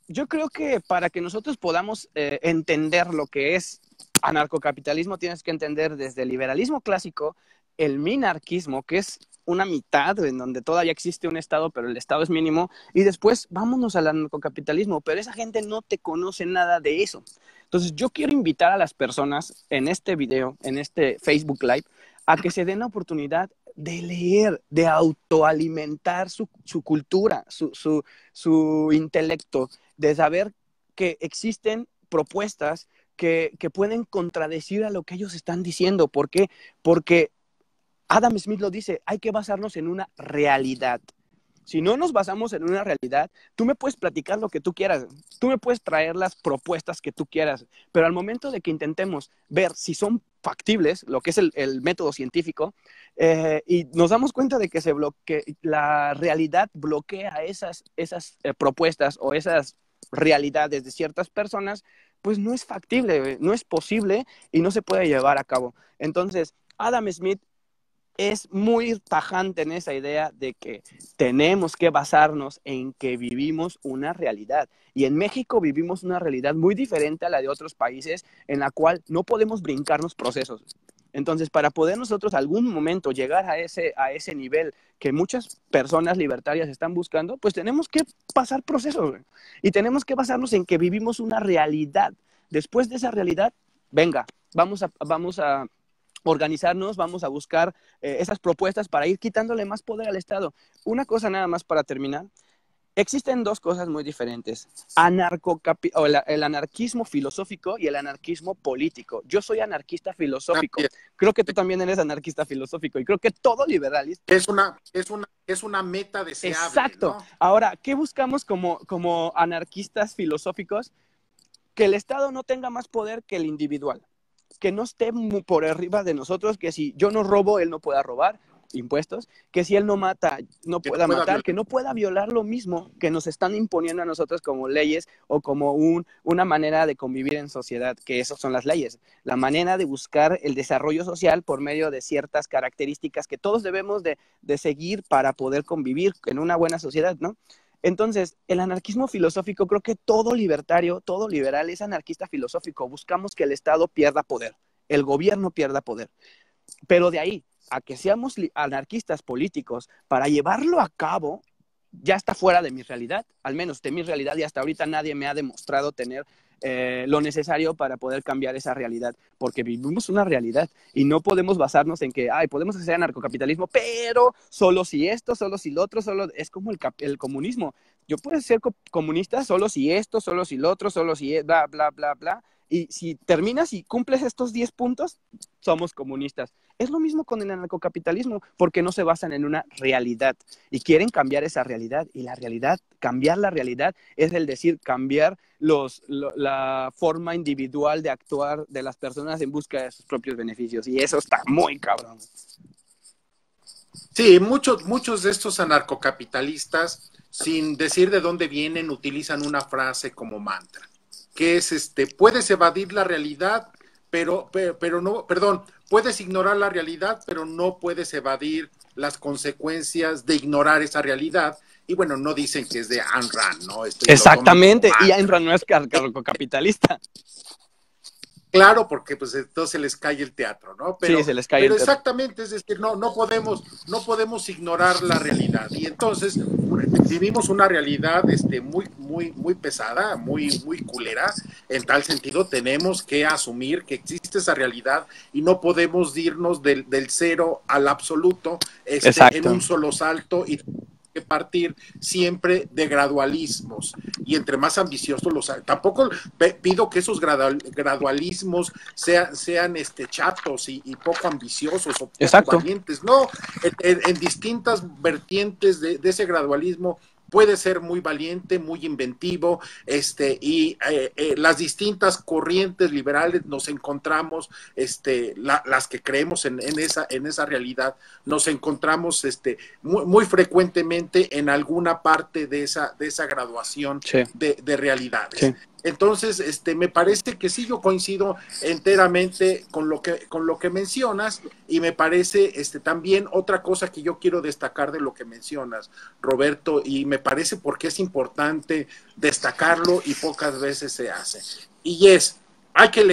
yo creo que para que nosotros podamos entender lo que es anarcocapitalismo, tienes que entender desde el liberalismo clásico, el minarquismo, que es una mitad en donde todavía existe un Estado, pero el Estado es mínimo, y después vámonos al anarcocapitalismo, pero esa gente no te conoce nada de eso. Entonces yo quiero invitar a las personas en este video, en este Facebook Live, a que se den la oportunidad de leer, de autoalimentar su cultura, su intelecto, de saber que existen propuestas que pueden contradecir a lo que ellos están diciendo. ¿Por qué? Porque Adam Smith lo dice, hay que basarnos en una realidad. Si no nos basamos en una realidad, tú me puedes platicar lo que tú quieras, tú me puedes traer las propuestas que tú quieras, pero al momento de que intentemos ver si son factibles, lo que es el método científico, y nos damos cuenta de que la realidad bloquea esas propuestas o esas realidades de ciertas personas, pues no es factible, no es posible y no se puede llevar a cabo. Entonces, Adam Smith es muy tajante en esa idea de que tenemos que basarnos en que vivimos una realidad. Y en México vivimos una realidad muy diferente a la de otros países en la cual no podemos brincarnos procesos. Entonces, para poder nosotros algún momento llegar a ese nivel que muchas personas libertarias están buscando, pues tenemos que pasar procesos. Y tenemos que basarnos en que vivimos una realidad. Después de esa realidad, venga, vamos a organizarnos, vamos a buscar esas propuestas para ir quitándole más poder al Estado. Una cosa nada más para terminar. Existen dos cosas muy diferentes, el anarquismo filosófico y el anarquismo político. Yo soy anarquista filosófico, creo que tú también eres anarquista filosófico y creo que todo liberalismo es una meta deseable. Exacto. ¿No? Ahora, ¿qué buscamos como anarquistas filosóficos? Que el Estado no tenga más poder que el individual, que no esté por arriba de nosotros, que si yo no robo, él no pueda robar impuestos, que si él no mata, no pueda matar, que no pueda violar lo mismo que nos están imponiendo a nosotros como leyes o como una manera de convivir en sociedad, que esas son las leyes, la manera de buscar el desarrollo social por medio de ciertas características que todos debemos de seguir para poder convivir en una buena sociedad, ¿no? Entonces, el anarquismo filosófico, creo que todo libertario, todo liberal es anarquista filosófico. Buscamos que el Estado pierda poder, el gobierno pierda poder. Pero de ahí a que seamos anarquistas políticos para llevarlo a cabo, ya está fuera de mi realidad, al menos de mi realidad, y hasta ahorita nadie me ha demostrado tener lo necesario para poder cambiar esa realidad, porque vivimos una realidad y no podemos basarnos en que, podemos hacer anarcocapitalismo, pero solo si esto, solo si lo otro, es como el comunismo. Yo puedo ser comunista solo si esto, solo si lo otro, solo si bla, bla, bla, bla, y si terminas y cumples estos 10 puntos, somos comunistas. Es lo mismo con el anarcocapitalismo, porque no se basan en una realidad y quieren cambiar esa realidad. Y la realidad, cambiar la realidad, es el decir, cambiar la forma individual de actuar de las personas en busca de sus propios beneficios. Y eso está muy cabrón. Sí, muchos de estos anarcocapitalistas, sin decir de dónde vienen, utilizan una frase como mantra, que es puedes evadir la realidad, pero no, perdón, puedes ignorar la realidad, pero no puedes evadir las consecuencias de ignorar esa realidad. Y bueno, no dicen que es de Ayn Rand, ¿no? Exactamente, y Ayn Rand no es anarcocapitalista. Claro, porque pues entonces les cae el teatro, ¿no? Sí, se les cae el teatro. Exactamente, es decir, no podemos ignorar la realidad. Y entonces vivimos una realidad muy pesada, muy culera. En tal sentido, tenemos que asumir que existe esa realidad y no podemos irnos del cero al absoluto en un solo salto y que partir siempre de gradualismos y entre más ambiciosos los hay. Tampoco pido que esos gradualismos sean chatos y poco ambiciosos o poco valientes, no, en distintas vertientes de ese gradualismo puede ser muy valiente, muy inventivo, y las distintas corrientes liberales nos encontramos, las que creemos en esa realidad, nos encontramos muy frecuentemente en alguna parte de esa graduación de realidades. Sí. Entonces, me parece que sí, yo coincido enteramente con lo que mencionas, y me parece también otra cosa que yo quiero destacar de lo que mencionas, Roberto, y me parece porque es importante destacarlo y pocas veces se hace. Y hay que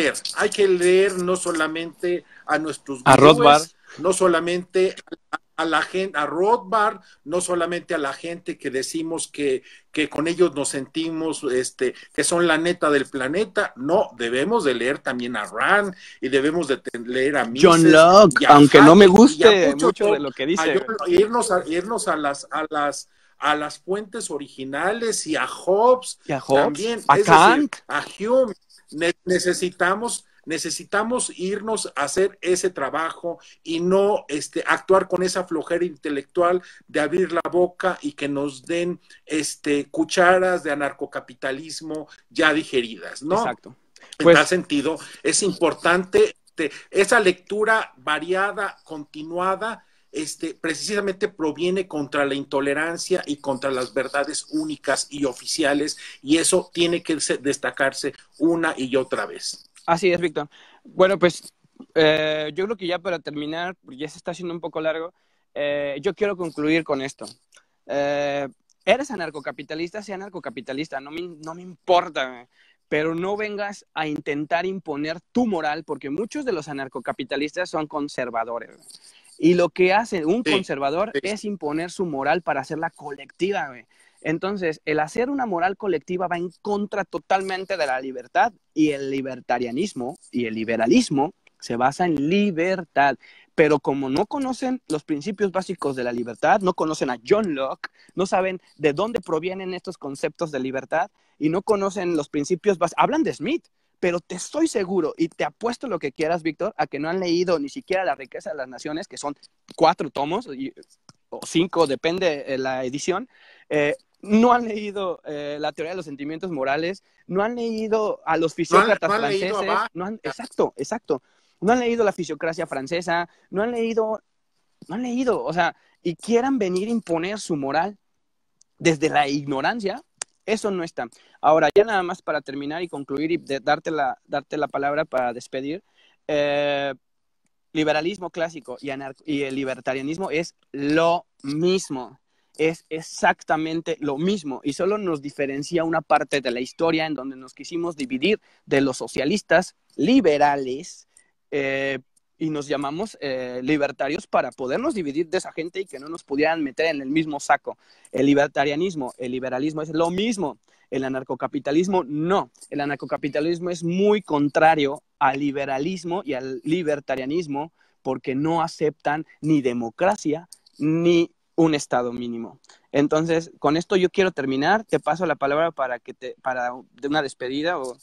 leer no solamente a nuestros gurúes, no solamente a la gente, a Rothbard, no solamente a la gente que decimos que con ellos nos sentimos que son la neta del planeta, no, debemos de leer también a Rand y debemos de leer a Mises, John Locke, aunque no me guste mucho de lo que dice. Irnos a las fuentes originales y a Hobbes, también, a Kant, decir, a Hume. Necesitamos irnos a hacer ese trabajo y no actuar con esa flojera intelectual de abrir la boca y que nos den cucharas de anarcocapitalismo ya digeridas, ¿no? Exacto. En tal sentido, es importante esa lectura variada, continuada, precisamente proviene contra la intolerancia y contra las verdades únicas y oficiales, y eso tiene que destacarse una y otra vez. Así es, Víctor. Bueno, pues yo creo que ya para terminar, porque ya se está haciendo un poco largo, yo quiero concluir con esto. Eres anarcocapitalista, sea anarcocapitalista, no me importa, pero no vengas a intentar imponer tu moral, porque muchos de los anarcocapitalistas son conservadores. Y lo que hace un conservador es imponer su moral para hacerla colectiva, güey. Entonces, el hacer una moral colectiva va en contra totalmente de la libertad, y el libertarianismo y el liberalismo se basa en libertad. Pero como no conocen los principios básicos de la libertad, no conocen a John Locke, no saben de dónde provienen estos conceptos de libertad y no conocen los principios básicos, hablan de Smith, pero te estoy seguro y te apuesto lo que quieras, Víctor, a que no han leído ni siquiera La riqueza de las naciones, que son 4 tomos o 5, depende de la edición. No han leído la teoría de los sentimientos morales, no han leído a los fisiócratas franceses, exacto, no han leído la fisiocracia francesa, no han leído, o sea, y quieran venir a imponer su moral desde la ignorancia, eso no está. Ahora, ya nada más para terminar y concluir y darte la palabra para despedir, liberalismo clásico y el libertarianismo es lo mismo. Es exactamente lo mismo y solo nos diferencia una parte de la historia en donde nos quisimos dividir de los socialistas liberales y nos llamamos libertarios para podernos dividir de esa gente y que no nos pudieran meter en el mismo saco. El libertarianismo, el liberalismo es lo mismo, el anarcocapitalismo no. El anarcocapitalismo es muy contrario al liberalismo y al libertarianismo porque no aceptan ni democracia ni un estado mínimo. Entonces, con esto yo quiero terminar. Te paso la palabra para de una despedida o...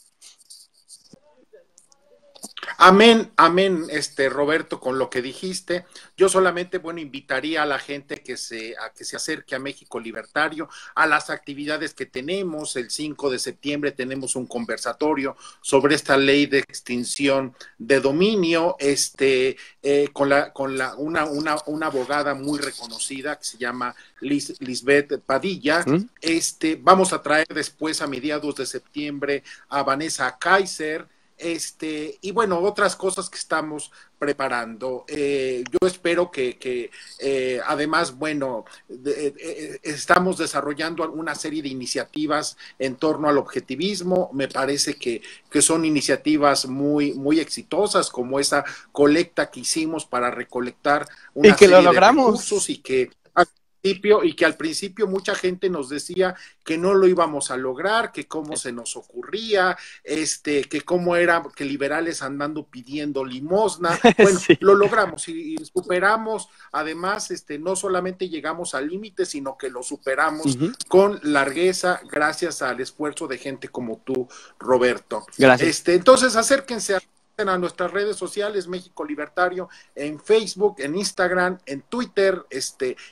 Amén, amén, Roberto, con lo que dijiste. Yo solamente, bueno, invitaría a la gente a que se acerque a México Libertario, a las actividades que tenemos. El 5 de septiembre tenemos un conversatorio sobre esta ley de extinción de dominio, una abogada muy reconocida que se llama Lisbeth Padilla. ¿Mm? Vamos a traer después a mediados de septiembre a Vanessa Kaiser, y bueno, otras cosas que estamos preparando. Yo espero que además, bueno, estamos desarrollando una serie de iniciativas en torno al objetivismo. Me parece que son iniciativas muy, muy exitosas, como esa colecta que hicimos para recolectar Y una que lo serie de logramos. recursos y que al principio mucha gente nos decía que no lo íbamos a lograr, que cómo se nos ocurría, que cómo era que liberales andando pidiendo limosna. Bueno, Sí. lo logramos y superamos, además, no solamente llegamos al límite, sino que lo superamos con largueza gracias al esfuerzo de gente como tú, Roberto. Gracias. Entonces, acérquense a nuestras redes sociales, México Libertario, en Facebook, en Instagram, en Twitter,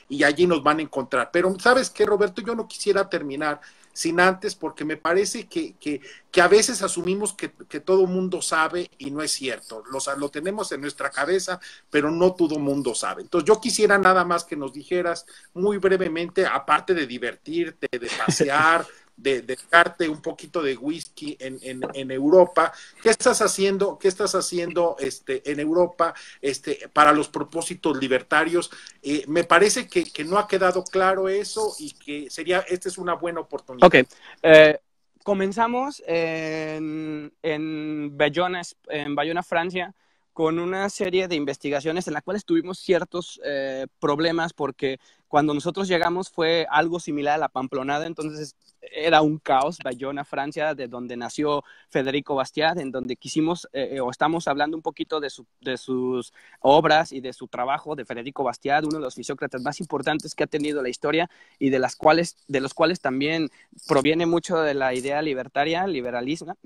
y allí nos van a encontrar. Pero, ¿sabes qué, Roberto? Yo no quisiera terminar sin antes, porque me parece que a veces asumimos que todo mundo sabe y no es cierto. Lo tenemos en nuestra cabeza, pero no todo mundo sabe. Entonces, yo quisiera nada más que nos dijeras muy brevemente, aparte de divertirte, de pasear, de darte un poquito de whisky en Europa. ¿Qué estás haciendo en Europa para los propósitos libertarios? Me parece que no ha quedado claro eso y que esta es una buena oportunidad. Ok, comenzamos en Bayona, Francia, con una serie de investigaciones en las cuales tuvimos ciertos problemas, porque cuando nosotros llegamos fue algo similar a la Pamplonada. Entonces era un caos. Bayona, Francia, de donde nació Federico Bastiat, en donde quisimos, o estamos hablando un poquito de sus obras y de su trabajo de Federico Bastiat, uno de los fisiócratas más importantes que ha tenido la historia, y de los cuales también proviene mucho de la idea liberalista.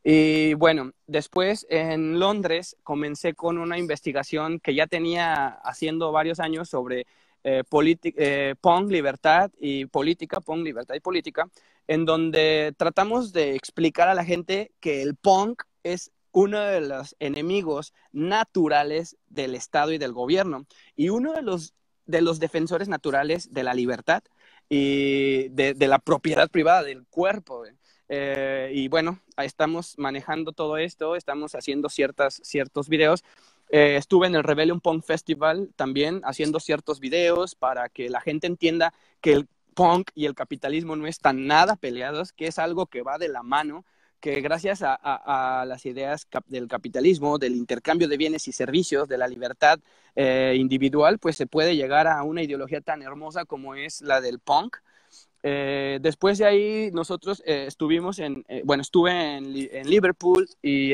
Y bueno, después en Londres comencé con una investigación que ya tenía haciendo varios años sobre punk, libertad y política, en donde tratamos de explicar a la gente que el punk es uno de los enemigos naturales del Estado y del gobierno, y uno de los defensores naturales de la libertad y de la propiedad privada del cuerpo. Y bueno, estamos manejando todo esto, estamos haciendo ciertos videos. Estuve en el Rebellion Punk Festival también haciendo ciertos videos para que la gente entienda que el punk y el capitalismo no están nada peleados, que es algo que va de la mano, que gracias a las ideas del capitalismo, del intercambio de bienes y servicios, de la libertad individual, pues se puede llegar a una ideología tan hermosa como es la del punk. Después de ahí nosotros estuve en Liverpool y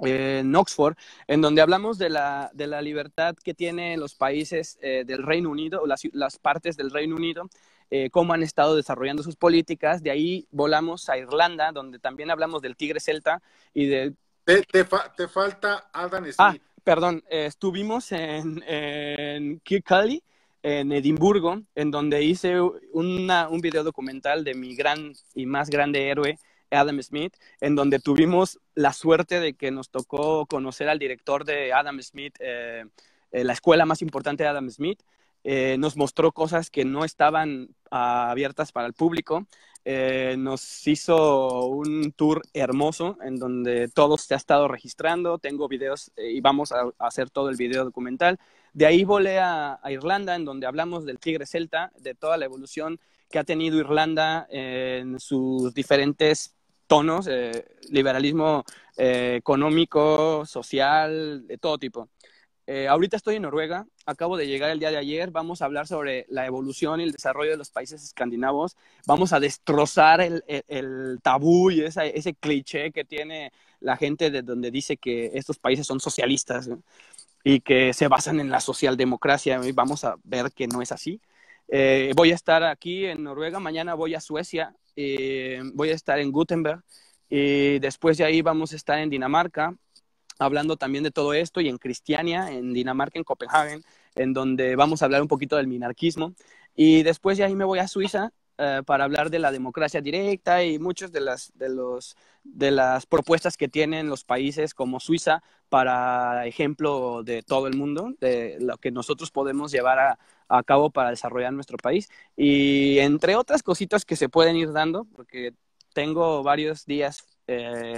en Oxford, en donde hablamos de la libertad que tienen los países del Reino Unido, o las partes del Reino Unido, cómo han estado desarrollando sus políticas. De ahí volamos a Irlanda, donde también hablamos del tigre celta y del... Te falta Adam Smith. Perdón, estuvimos en Kirkcaldy, en Edimburgo, en donde hice un video documental de mi gran y más grande héroe, Adam Smith, en donde tuvimos la suerte de que nos tocó conocer al director de Adam Smith, la escuela más importante de Adam Smith. Nos mostró cosas que no estaban abiertas para el público. Nos hizo un tour hermoso en donde todo se ha estado registrando. Tengo videos y vamos a hacer todo el video documental. De ahí volé a Irlanda, en donde hablamos del tigre celta, de toda la evolución que ha tenido Irlanda en sus diferentes tonos, liberalismo económico, social, de todo tipo. Ahorita estoy en Noruega, acabo de llegar el día de ayer. Vamos a hablar sobre la evolución y el desarrollo de los países escandinavos. Vamos a destrozar el tabú y ese cliché que tiene la gente de donde dice que estos países son socialistas, ¿no? Y que se basan en la socialdemocracia. Y vamos a ver que no es así. Voy a estar aquí en Noruega, mañana voy a Suecia, voy a estar en Gutenberg y después de ahí vamos a estar en Dinamarca, hablando también de todo esto, y en Cristiania, en Dinamarca, en Copenhague, en donde vamos a hablar un poquito del minarquismo. Y después de ahí me voy a Suiza para hablar de la democracia directa y muchas de las propuestas que tienen los países como Suiza para ejemplo de todo el mundo, de lo que nosotros podemos llevar a cabo para desarrollar nuestro país. Y entre otras cositas que se pueden ir dando, porque tengo varios días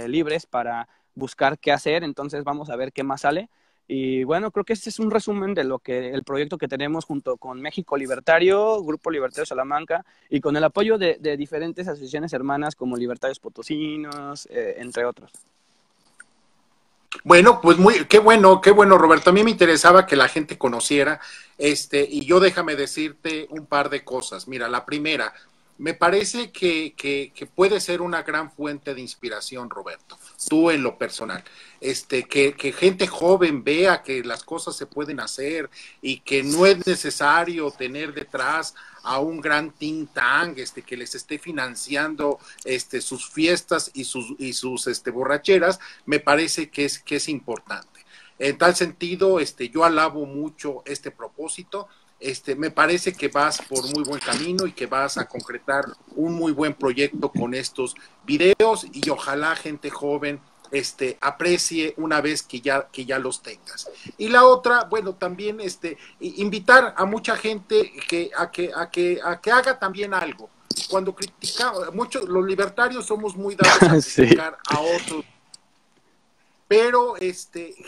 libres para buscar qué hacer, entonces vamos a ver qué más sale. Y bueno, creo que este es un resumen de lo que el proyecto que tenemos junto con México Libertario, Grupo Libertario Salamanca, y con el apoyo de diferentes asociaciones hermanas como Libertarios Potosinos, entre otros. Bueno, pues qué bueno, Roberto. A mí me interesaba que la gente conociera, y yo déjame decirte un par de cosas. Mira, la primera, me parece que puede ser una gran fuente de inspiración, Roberto, tú en lo personal. Que gente joven vea que las cosas se pueden hacer y que no es necesario tener detrás a un gran think tank que les esté financiando sus fiestas y sus borracheras, me parece que es importante. En tal sentido, yo alabo mucho este propósito. Me parece que vas por muy buen camino y que vas a concretar un muy buen proyecto con estos videos, y ojalá gente joven aprecie una vez que ya los tengas. Y la otra, bueno, también invitar a mucha gente a que haga también algo. Cuando criticamos, muchos los libertarios somos muy dados a criticar sí. a otros, pero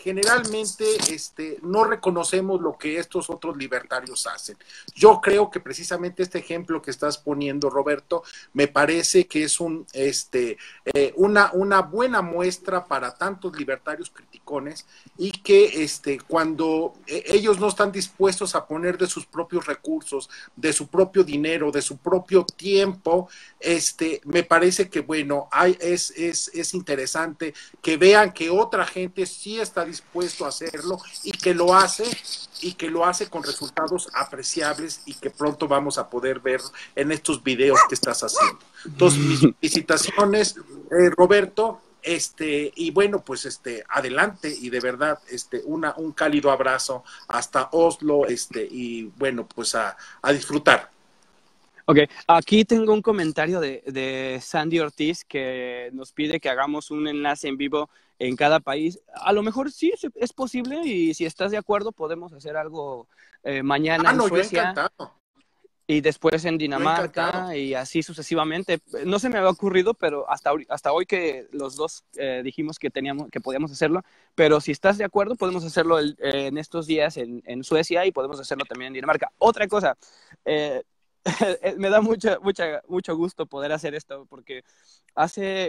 generalmente no reconocemos lo que estos otros libertarios hacen. Yo creo que precisamente este ejemplo que estás poniendo, Roberto, me parece que es una buena muestra para tantos libertarios criticones, y que cuando ellos no están dispuestos a poner de sus propios recursos, de su propio dinero, de su propio tiempo, me parece que bueno, es interesante que vean que otra gente sí está dispuesto a hacerlo y que lo hace con resultados apreciables, y que pronto vamos a poder ver en estos videos que estás haciendo. Entonces, mis felicitaciones, Roberto, y bueno, pues adelante, y de verdad un cálido abrazo hasta Oslo, y bueno, pues a disfrutar. Ok, aquí tengo un comentario de Sandy Ortiz que nos pide que hagamos un enlace en vivo en cada país. A lo mejor sí es posible, y si estás de acuerdo podemos hacer algo mañana en Suecia. Yo encantado. Y después en Dinamarca y así sucesivamente. No se me había ocurrido, pero hasta hoy que los dos dijimos que podíamos hacerlo. Pero si estás de acuerdo, podemos hacerlo en estos días en Suecia, y podemos hacerlo también en Dinamarca. Otra cosa, me da mucho gusto poder hacer esto, porque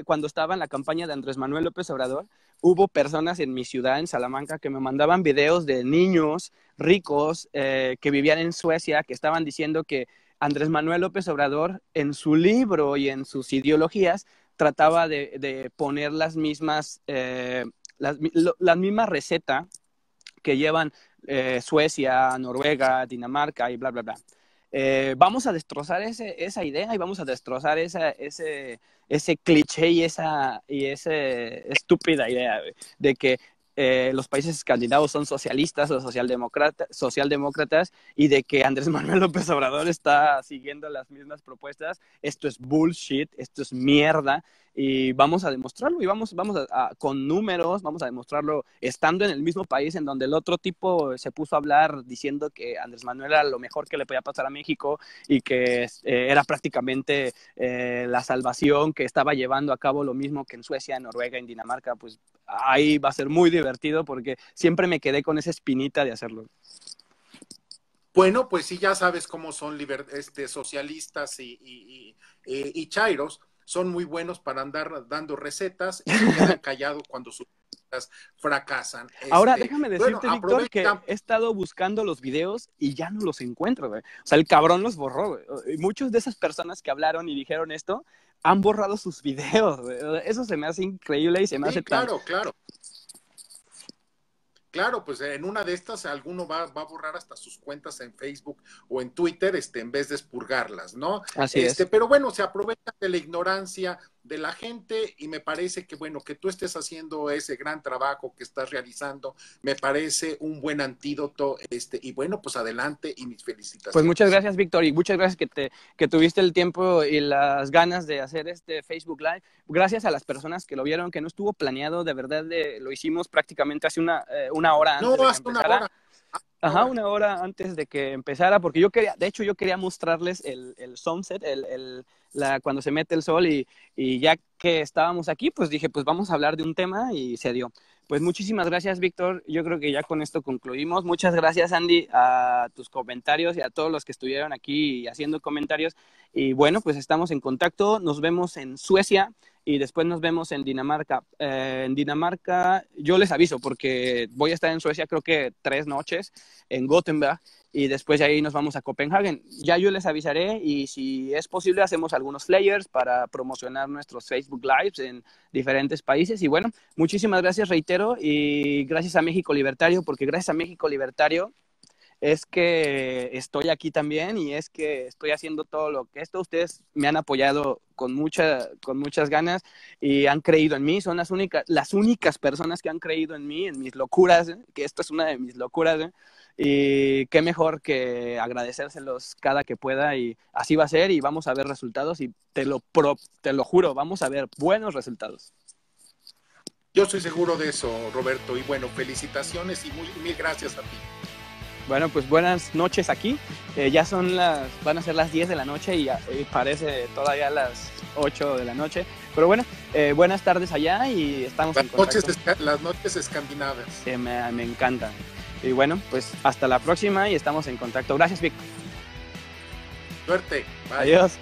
cuando estaba en la campaña de Andrés Manuel López Obrador, hubo personas en mi ciudad, en Salamanca, que me mandaban videos de niños ricos que vivían en Suecia, que estaban diciendo que Andrés Manuel López Obrador, en su libro y en sus ideologías, trataba de poner la misma receta que llevan Suecia, Noruega, Dinamarca y bla, bla, bla. Vamos a destrozar esa idea, y vamos a destrozar ese cliché y esa estúpida idea de que los países escandinavos son socialistas o socialdemócratas, y de que Andrés Manuel López Obrador está siguiendo las mismas propuestas. Esto es bullshit, esto es mierda, y vamos a demostrarlo, y vamos con números, vamos a demostrarlo estando en el mismo país en donde el otro tipo se puso a hablar diciendo que Andrés Manuel era lo mejor que le podía pasar a México, y que era prácticamente la salvación, que estaba llevando a cabo lo mismo que en Suecia, en Noruega, en Dinamarca. Pues ahí va a ser muy divertido, porque siempre me quedé con esa espinita de hacerlo. Bueno, pues sí, ya sabes cómo son socialistas y chairos. Son muy buenos para andar dando recetas y se quedan callados cuando sus recetas fracasan. Ahora, déjame decirte, Víctor, que he estado buscando los videos y ya no los encuentro, güey. O sea, el cabrón los borró, güey. Y muchas de esas personas que hablaron y dijeron esto han borrado sus videos, güey. Eso se me hace increíble y se me hace claro. Claro, pues en una de estas alguno va a borrar hasta sus cuentas en Facebook o en Twitter, en vez de expurgarlas, ¿no? Así es. Pero bueno, se aprovecha de la ignorancia de la gente, y me parece que, bueno, que tú estés haciendo ese gran trabajo que estás realizando, me parece un buen antídoto, y bueno, pues adelante y mis felicitaciones. Pues muchas gracias, Víctor, y muchas gracias que tuviste el tiempo y las ganas de hacer este Facebook Live. Gracias a las personas que lo vieron, que no estuvo planeado, de verdad, lo hicimos prácticamente hace una hora antes de que empezara. Ajá, una hora antes de que empezara, porque yo quería mostrarles el sunset, cuando se mete el sol, y ya que estábamos aquí, pues dije, pues vamos a hablar de un tema, y se dio. Pues muchísimas gracias, Víctor. Yo creo que ya con esto concluimos. Muchas gracias, Andy, a tus comentarios y a todos los que estuvieron aquí haciendo comentarios. Y bueno, pues estamos en contacto. Nos vemos en Suecia y después nos vemos en Dinamarca. En Dinamarca, yo les aviso porque voy a estar en Suecia creo que 3 noches, en Gothenburg, y después de ahí nos vamos a Copenhague. Ya yo les avisaré, y si es posible hacemos algunos flyers para promocionar nuestros Facebook Lives en diferentes países. Y bueno, muchísimas gracias, reitero, y gracias a México Libertario, porque gracias a México Libertario es que estoy aquí también, y es que estoy haciendo todo lo que ustedes me han apoyado con muchas ganas y han creído en mí. Son las únicas personas que han creído en mí, en mis locuras, que esto es una de mis locuras, y qué mejor que agradecérselos cada que pueda, y así va a ser, y vamos a ver resultados, y te lo juro, vamos a ver buenos resultados. Yo estoy seguro de eso, Roberto, y bueno, felicitaciones y mil gracias a ti. Bueno, pues buenas noches aquí. Ya van a ser las 10 de la noche y parece todavía las 8 de la noche. Pero bueno, buenas tardes allá, y estamos en contacto. Las noches escandinavas. Me encantan. Y bueno, pues hasta la próxima y estamos en contacto. Gracias, Vic. Suerte. Bye. Adiós.